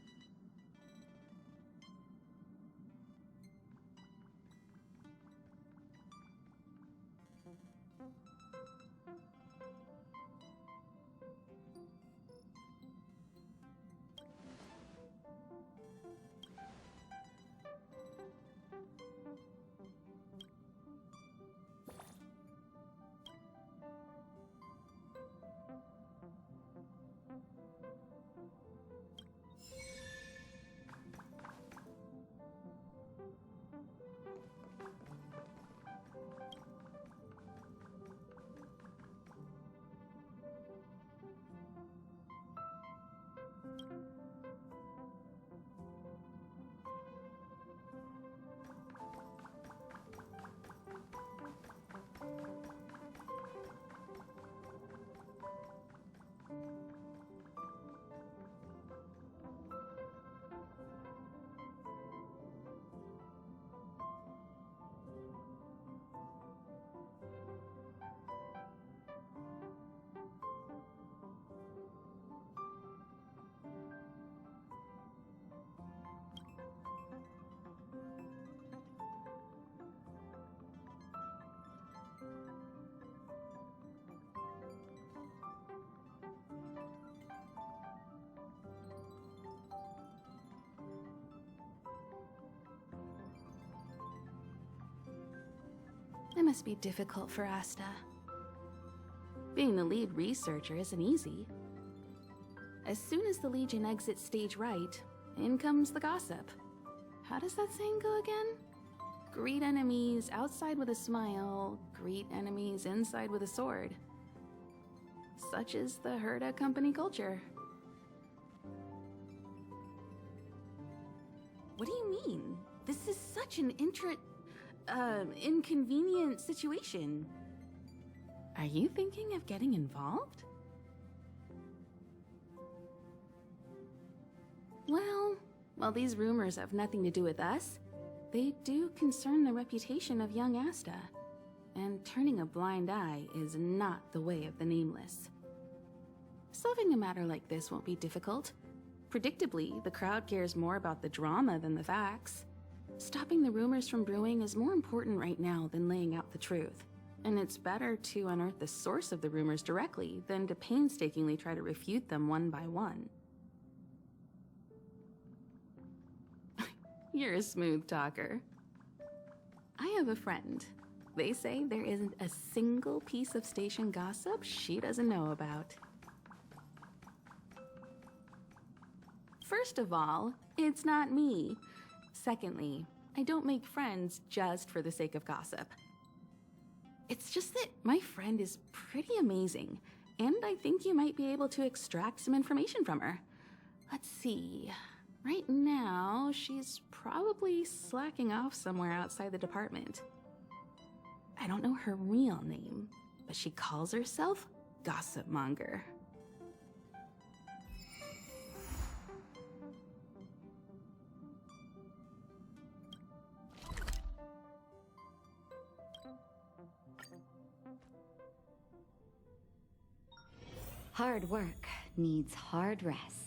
It must be difficult for Asta. Being the lead researcher isn't easy. As soon as the Legion exits stage right, in comes the gossip. How does that saying go again? Greet enemies outside with a smile, greet enemies inside with a sword. Such is the Herda company culture. What do you mean? This is such an inconvenient situation. Are you thinking of getting involved? Well, while these rumors have nothing to do with us, they do concern the reputation of young Asta, and turning a blind eye is not the way of the Nameless. Solving a matter like this won't be difficult. Predictably, the crowd cares more about the drama than the facts. Stopping the rumors from brewing is more important right now than laying out the truth. And it's better to unearth the source of the rumors directly than to painstakingly try to refute them one by one. You're a smooth talker. I have a friend. They say there isn't a single piece of station gossip she doesn't know about. First of all, it's not me. Secondly, I don't make friends just for the sake of gossip. It's just that my friend is pretty amazing, and I think you might be able to extract some information from her. Let's see. Right now, she's probably slacking off somewhere outside the department. I don't know her real name, but she calls herself Gossip Monger. Hard work needs hard rest.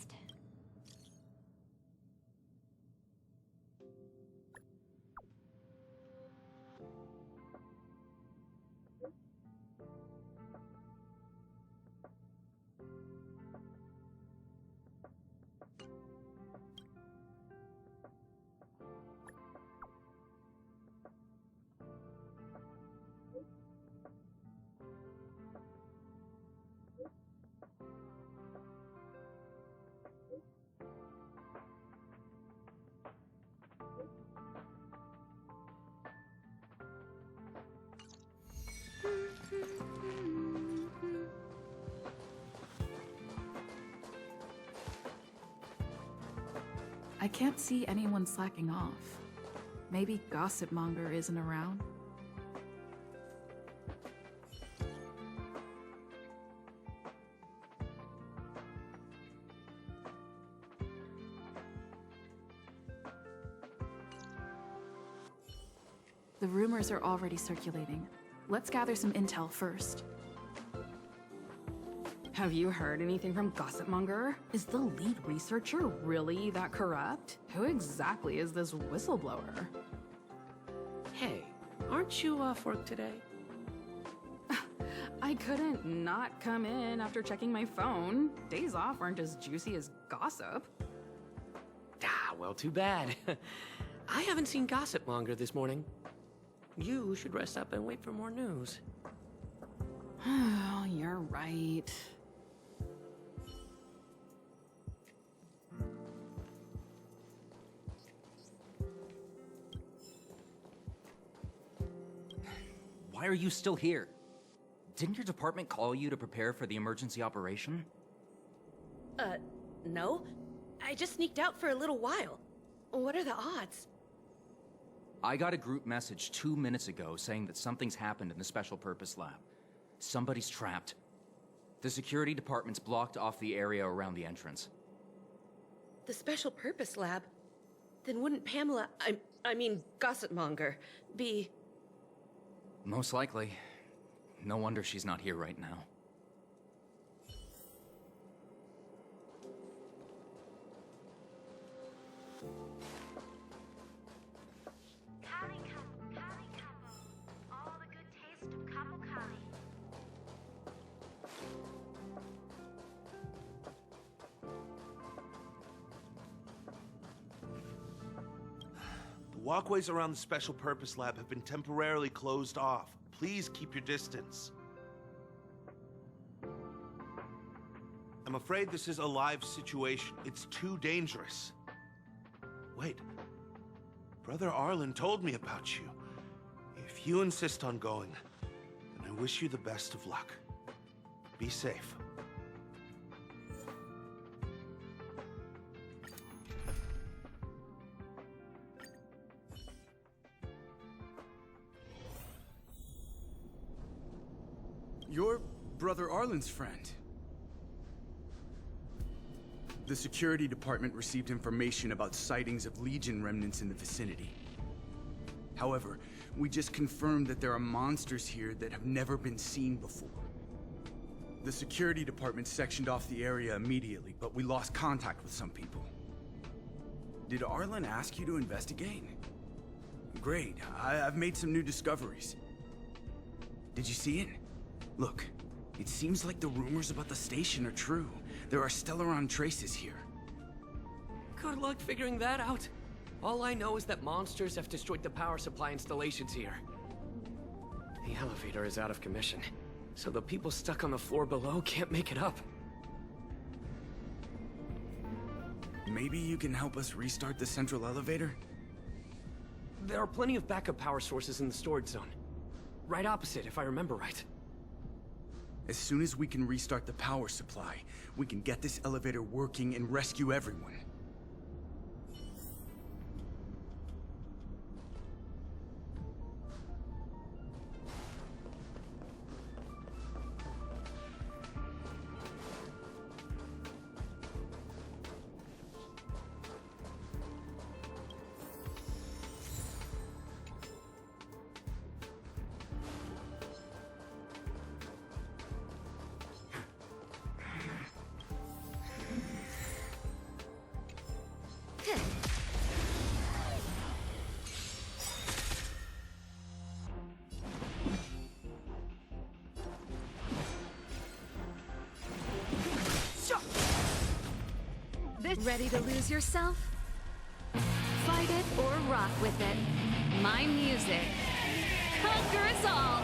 I can't see anyone slacking off. Maybe Gossip Monger isn't around? The rumors are already circulating. Let's gather some intel first. Have you heard anything from Gossipmonger? Is the lead researcher really that corrupt? Who exactly is this whistleblower? Hey, aren't you off work today? I couldn't not come in after checking my phone. Days off aren't as juicy as gossip. Ah, well, too bad. I haven't seen Gossipmonger this morning. You should rest up and wait for more news. Oh, you're right. Why are you still here? Didn't your department call you to prepare for the emergency operation? No. I just sneaked out for a little while. What are the odds? I got a group message 2 minutes ago saying that something's happened in the Special Purpose Lab. Somebody's trapped. The security department's blocked off the area around the entrance. The Special Purpose Lab? Then wouldn't Pamela, I mean, Gossipmonger, be... Most likely. No wonder she's not here right now. The walkways around the Special Purpose Lab have been temporarily closed off. Please keep your distance. I'm afraid this is a live situation. It's too dangerous. Wait. Brother Arlen told me about you. If you insist on going, then I wish you the best of luck. Be safe. You're Brother Arlen's friend. The security department received information about sightings of Legion remnants in the vicinity. However, we just confirmed that there are monsters here that have never been seen before. The security department sectioned off the area immediately, but we lost contact with some people. Did Arlen ask you to investigate? Great. I've made some new discoveries. Did you see it? Look, it seems like the rumors about the station are true. There are Stellaron traces here. Good luck figuring that out. All I know is that monsters have destroyed the power supply installations here. The elevator is out of commission, so the people stuck on the floor below can't make it up. Maybe you can help us restart the central elevator? There are plenty of backup power sources in the storage zone. Right opposite, if I remember right. As soon as we can restart the power supply, we can get this elevator working and rescue everyone. Ready to lose yourself? Fight it or rock with it. My music conquers all!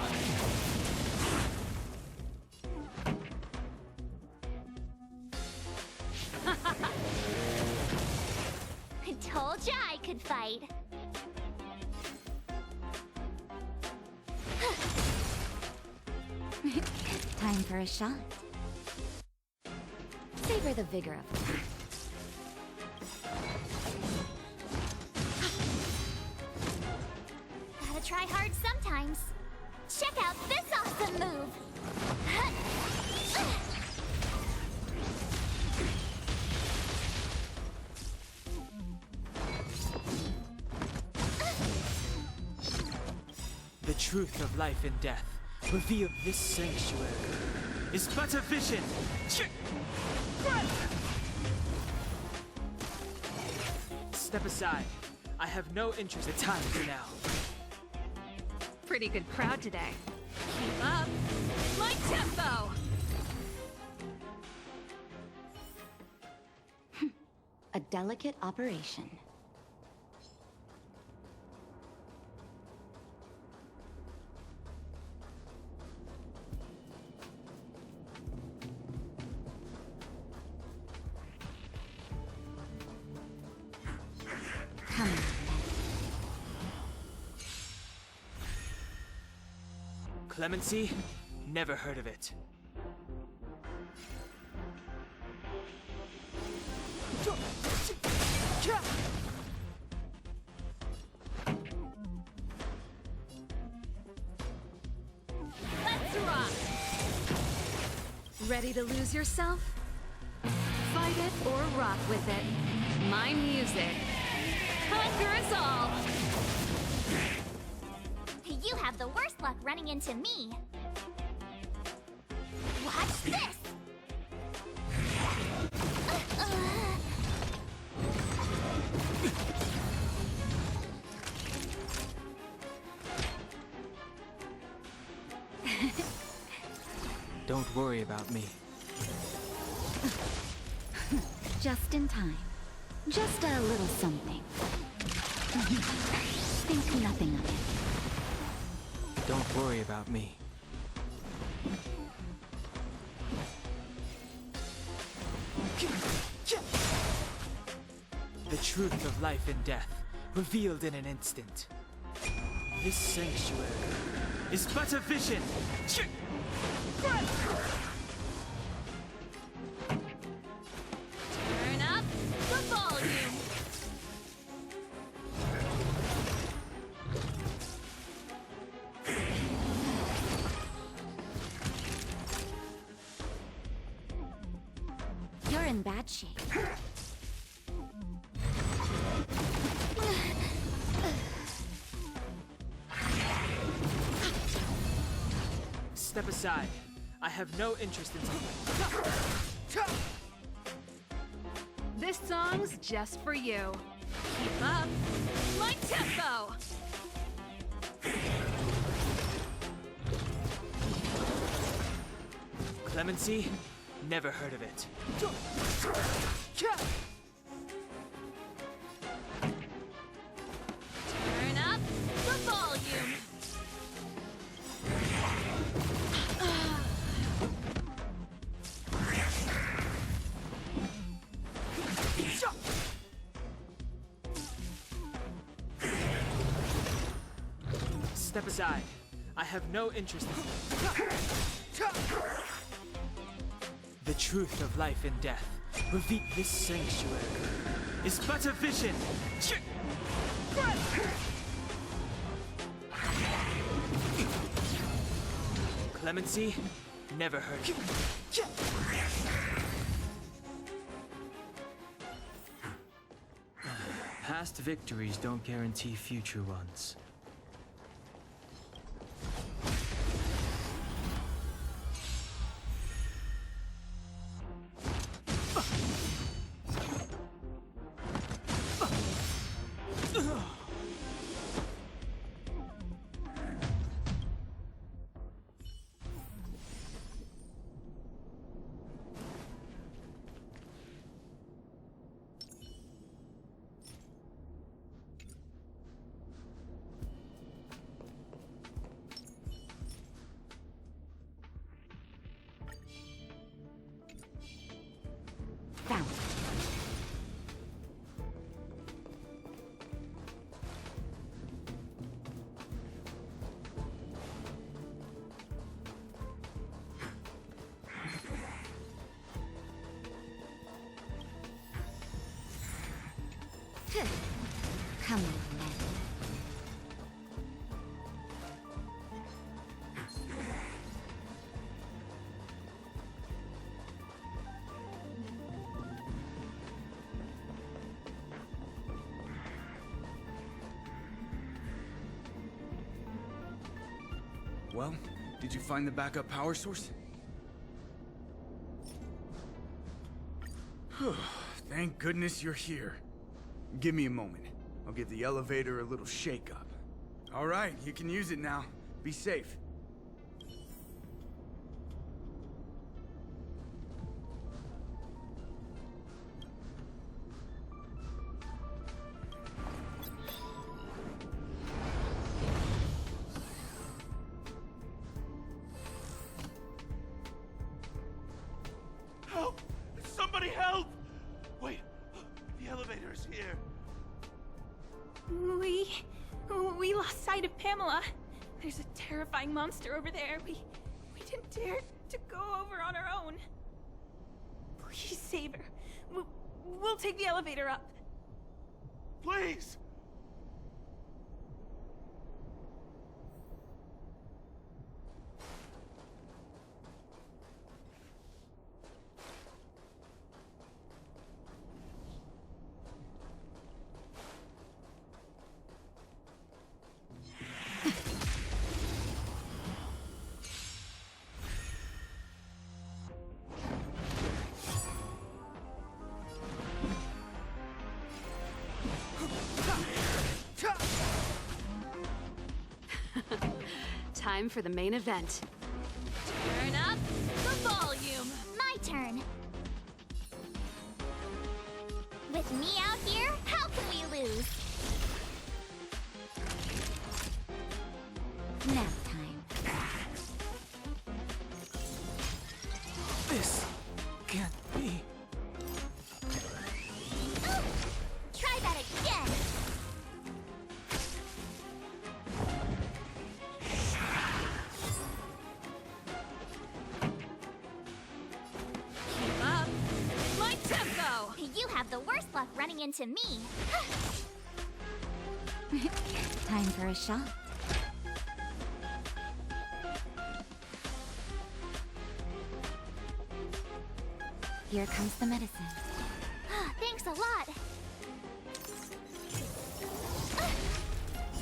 I told ya I could fight. Time for a shot. Savor the vigor of it. Gotta try hard sometimes. Check out this awesome move! truth of life and death revealed. This sanctuary is but a vision. Step aside. I have no interest in time for now. Pretty good crowd today. Keep up. My tempo! A delicate operation. Come on. Clemency? Never heard of it. Let's rock! Ready to lose yourself? Fight it or rock with it. My music. Conquer us all! You have the worst luck running into me. Watch this! Don't worry about me. Just in time. Just a little something. Think nothing of it. Don't worry about me. The truth of life and death, revealed in an instant. This sanctuary is but a vision. Turn up the volume! You're in bad shape. Step aside. I have no interest in... This song's just for you. Keep up. My tempo! Clemency? Never heard of it. Turn up the volume! Step aside. I have no interest in... The truth of life and death. Reveal. This sanctuary is but a vision. Clemency? Never heard of it. Past victories don't guarantee future ones. Found. Come on, then. Well, did you find the backup power source? Thank goodness you're here. Give me a moment. I'll give the elevator a little shake-up. All right, you can use it now. Be safe. Help! Somebody help! Wait, the elevator's here. We lost sight of Pamela. There's a terrifying monster over there. We didn't dare to go over on our own. Please save her. We'll take the elevator up. Please! Time for the main event. Turn up the volume. My turn. With me out here, how can we lose? Nap time. This can't be. Try that again. Keep up. My tempo. You have the worst luck running into me. Time for a shot. Here comes the medicine. Thanks a lot.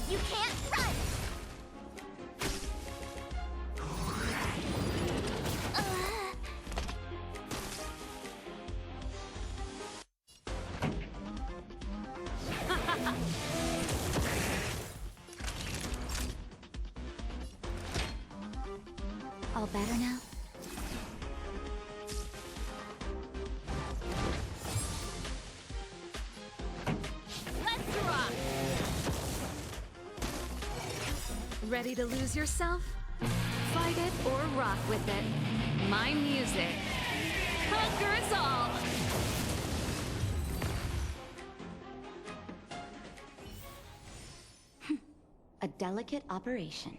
You can't run. All better now? Let's rock. Ready to lose yourself? Fight it or rock with it. My music. Conquer us all! A delicate operation.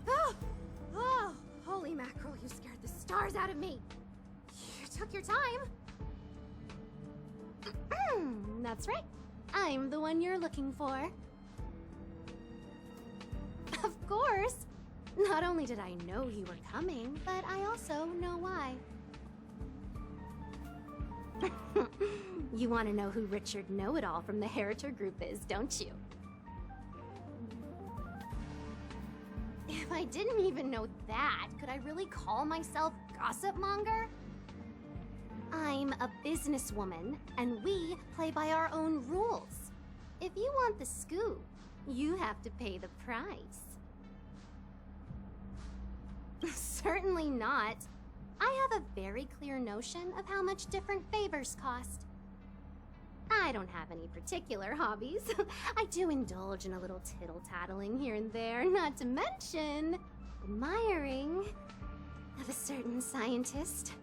Oh, holy mackerel, you scared the stars out of me. You took your time. That's right. I'm the one you're looking for. Of course. Not only did I know you were coming, but I also know why. You want to know who Richard Know-It-All from the Heritor Group is, don't you? If I didn't even know that, could I really call myself Gossip Monger? I'm a businesswoman, and we play by our own rules. If you want the scoop, you have to pay the price. Certainly not. I have a very clear notion of how much different favors cost. I don't have any particular hobbies. I do indulge in a little tittle-tattling here and there, not to mention admiring of a certain scientist.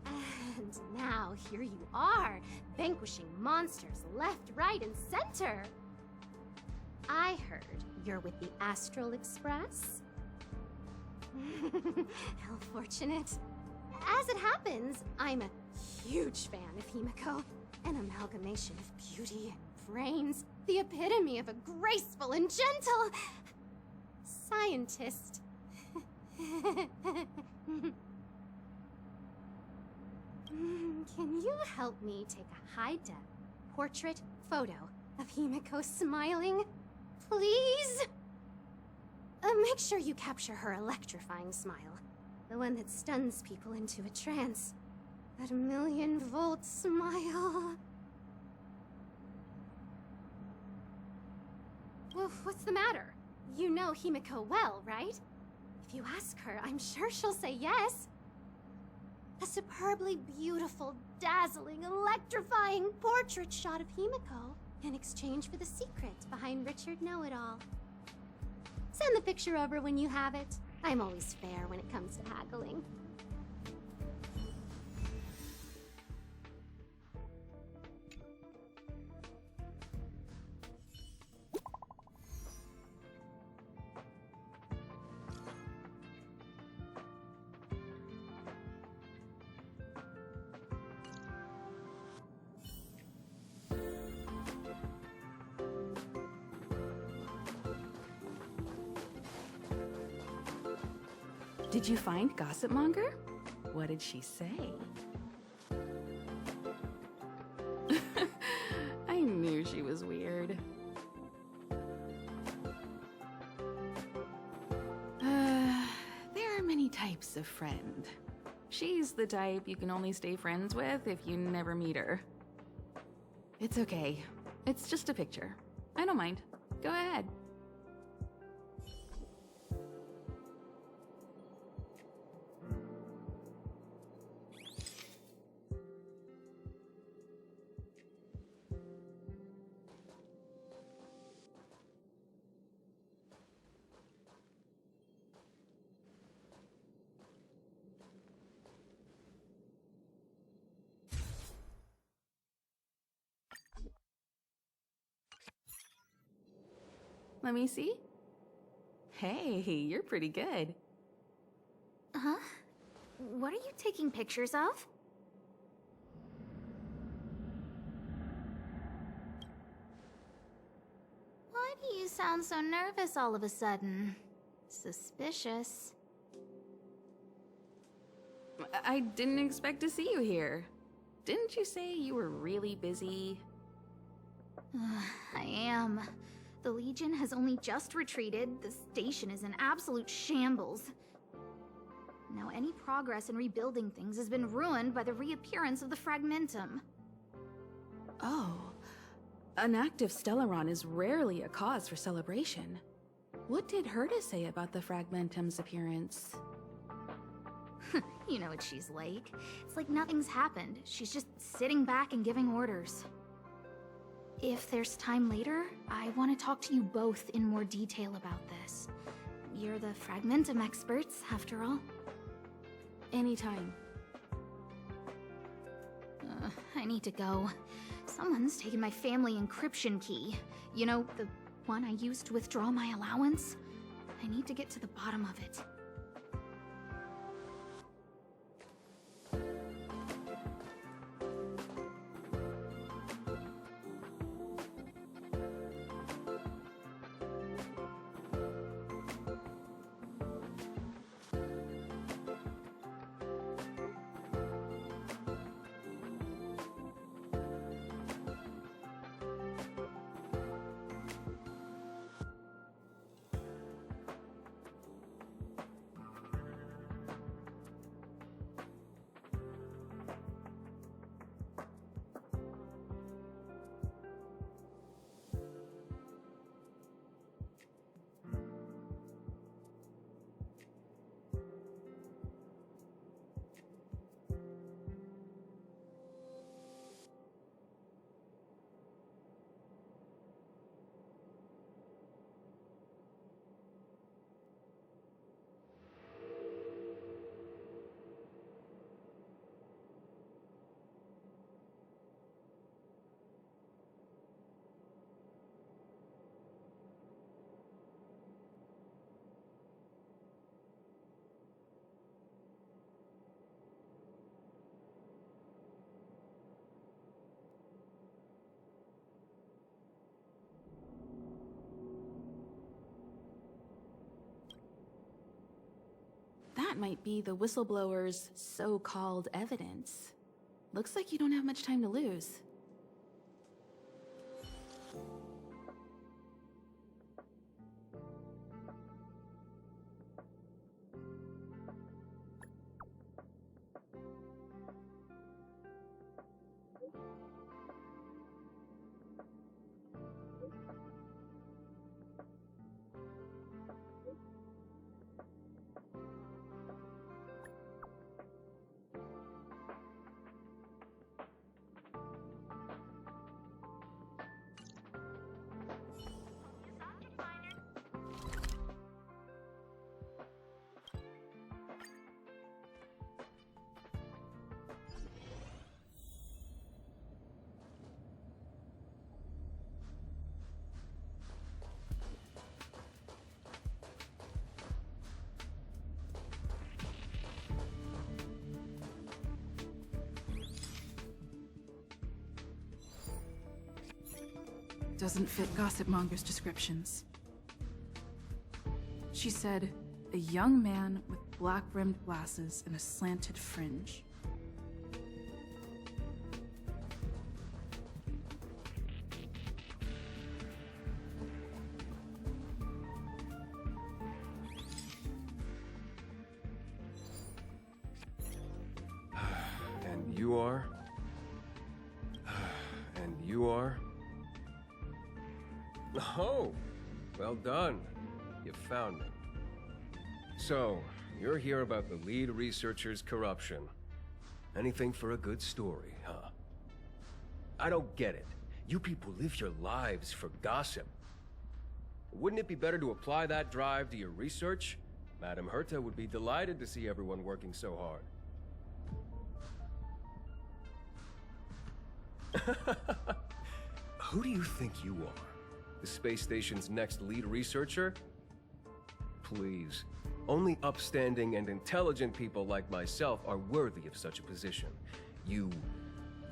And now here you are, vanquishing monsters left, right, and center. I heard you're with the Astral Express. How fortunate. As it happens, I'm a huge fan of Himiko. An amalgamation of beauty, brains, The epitome of a graceful and gentle scientist. Can you help me take a high-def portrait photo of Himiko smiling? Please? Make sure you capture her electrifying smile. The one that stuns people into a trance. That 1,000,000-volt smile. Well, what's the matter? You know Himiko well, right? If you ask her, I'm sure she'll say yes. A superbly beautiful, dazzling, electrifying portrait shot of Himiko in exchange for the secret behind Richard Know-It-All. Send the picture over when you have it. I'm always fair when it comes to haggling. Did you find Gossip Monger? What did she say? I knew she was weird. There are many types of friend. She's the type you can only stay friends with if you never meet her. It's okay. It's just a picture. I don't mind. Go ahead. Let me see. Hey, you're pretty good. Huh? What are you taking pictures of? Why do you sound so nervous all of a sudden? Suspicious. I didn't expect to see you here. Didn't you say you were really busy? I am. The Legion has only just retreated. The station is in absolute shambles. Now any progress in rebuilding things has been ruined by the reappearance of the Fragmentum. Oh. An active Stellaron is rarely a cause for celebration. What did Herta say about the Fragmentum's appearance? You know what she's like. It's like nothing's happened. She's just sitting back and giving orders. If there's time later, I want to talk to you both in more detail about this. You're the Fragmentum experts, after all. Anytime. I need to go. Someone's taken my family encryption key. You know, the one I used to withdraw my allowance? I need to get to the bottom of it. That might be the whistleblower's so-called evidence. Looks like you don't have much time to lose. Doesn't fit Gossipmonger's descriptions. She said, a young man with black-rimmed glasses and a slanted fringe. And you are? And you are? Oh, well done. You found me. So, you're here about the lead researcher's corruption. Anything for a good story, huh? I don't get it. You people live your lives for gossip. Wouldn't it be better to apply that drive to your research? Madame Herta would be delighted to see everyone working so hard. Who do you think you are? The space station's next lead researcher? Please. Only upstanding and intelligent people like myself are worthy of such a position. You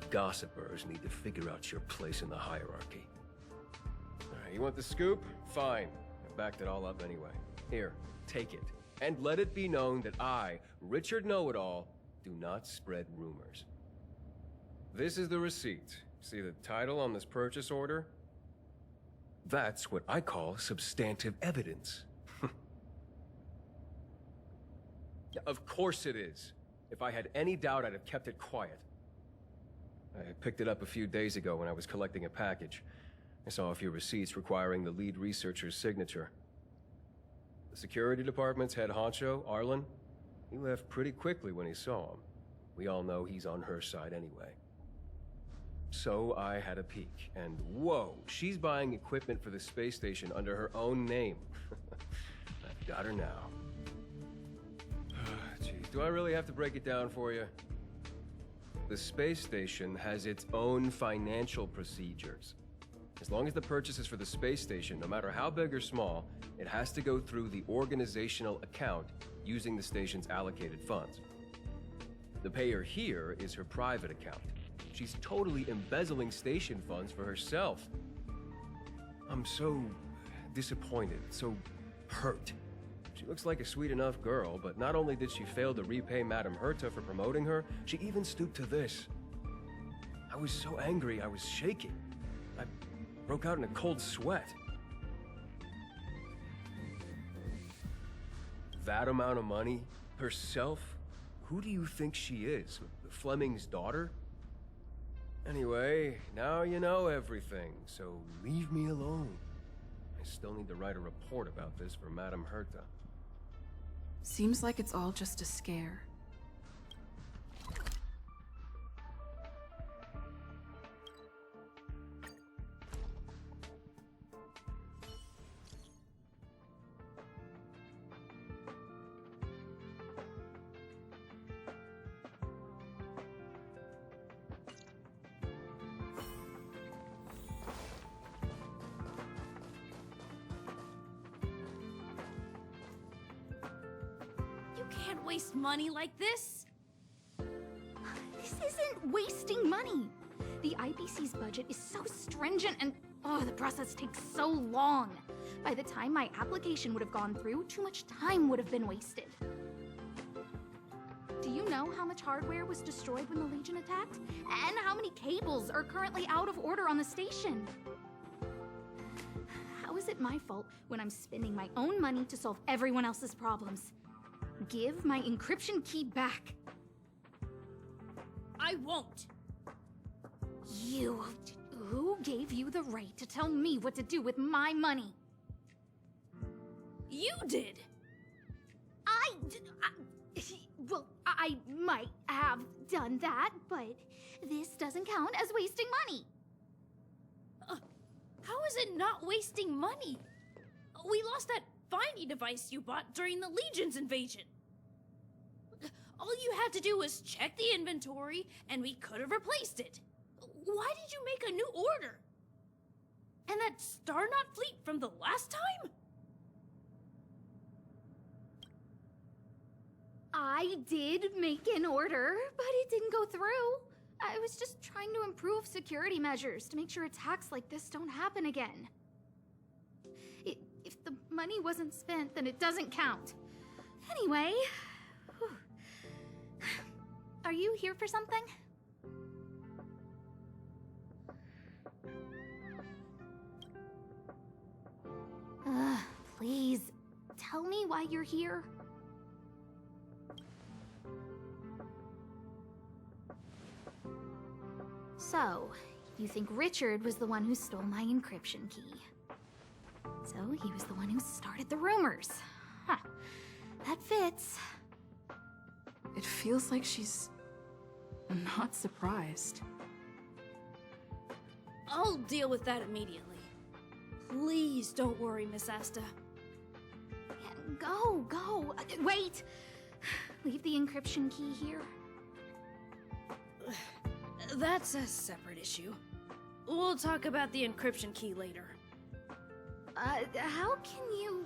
gossipers need to figure out your place in the hierarchy. You want the scoop? Fine. I backed it all up anyway. Here, take it. And let it be known that I, Richard Know-It-All, do not spread rumors. This is the receipt. See the title on this purchase order? That's what I call substantive evidence. Yeah, of course it is. If I had any doubt, I'd have kept it quiet. I picked it up a few days ago when I was collecting a package. I saw a few receipts requiring the lead researcher's signature. The security department's head honcho, Arlen, he left pretty quickly when he saw him. We all know he's on her side anyway. So I had a peek, and whoa, she's buying equipment for the space station under her own name. I've got her now. Jeez, do I really have to break it down for you? The space station has its own financial procedures. As long as the purchase is for the space station, no matter how big or small, it has to go through the organizational account using the station's allocated funds. The payer here is her private account. She's totally embezzling station funds for herself. I'm so disappointed, so hurt. She looks like a sweet enough girl, but not only did she fail to repay Madame Herta for promoting her, she even stooped to this. I was so angry, I was shaking. I broke out in a cold sweat. That amount of money? Herself? Who do you think she is? Fleming's daughter? Anyway, now you know everything, so leave me alone. I still need to write a report about this for Madame Herta. Seems like it's all just a scare. Can't waste money like this. This isn't wasting money. The IPC's budget is so stringent and the process takes so long. By the time my application would have gone through, too much time would have been wasted. you know how much hardware was destroyed when the Legion attacked? And how many cables are currently out of order on the station? How is it my fault when I'm spending my own money to solve everyone else's problems? Give my encryption key back. I won't. You... Who gave you the right to tell me what to do with my money? You did! Well, I might have done that, but this doesn't count as wasting money. How is it not wasting money? We lost that finding device you bought during the Legion's invasion. All you had to do was check the inventory, and we could have replaced it. Why did you make a new order? And that Starnaut fleet from the last time? I did make an order, but it didn't go through. I was just trying to improve security measures to make sure attacks like this don't happen again. If the money wasn't spent, then it doesn't count. Anyway... Are you here for something? Please, tell me why you're here. So, you think Richard was the one who stole my encryption key. So, he was the one who started the rumors. Huh. That fits. It feels like she's not surprised. I'll deal with that immediately. Please don't worry, Miss Asta. Go. Wait! Leave the encryption key here. That's a separate issue. We'll talk about the encryption key later. How can you...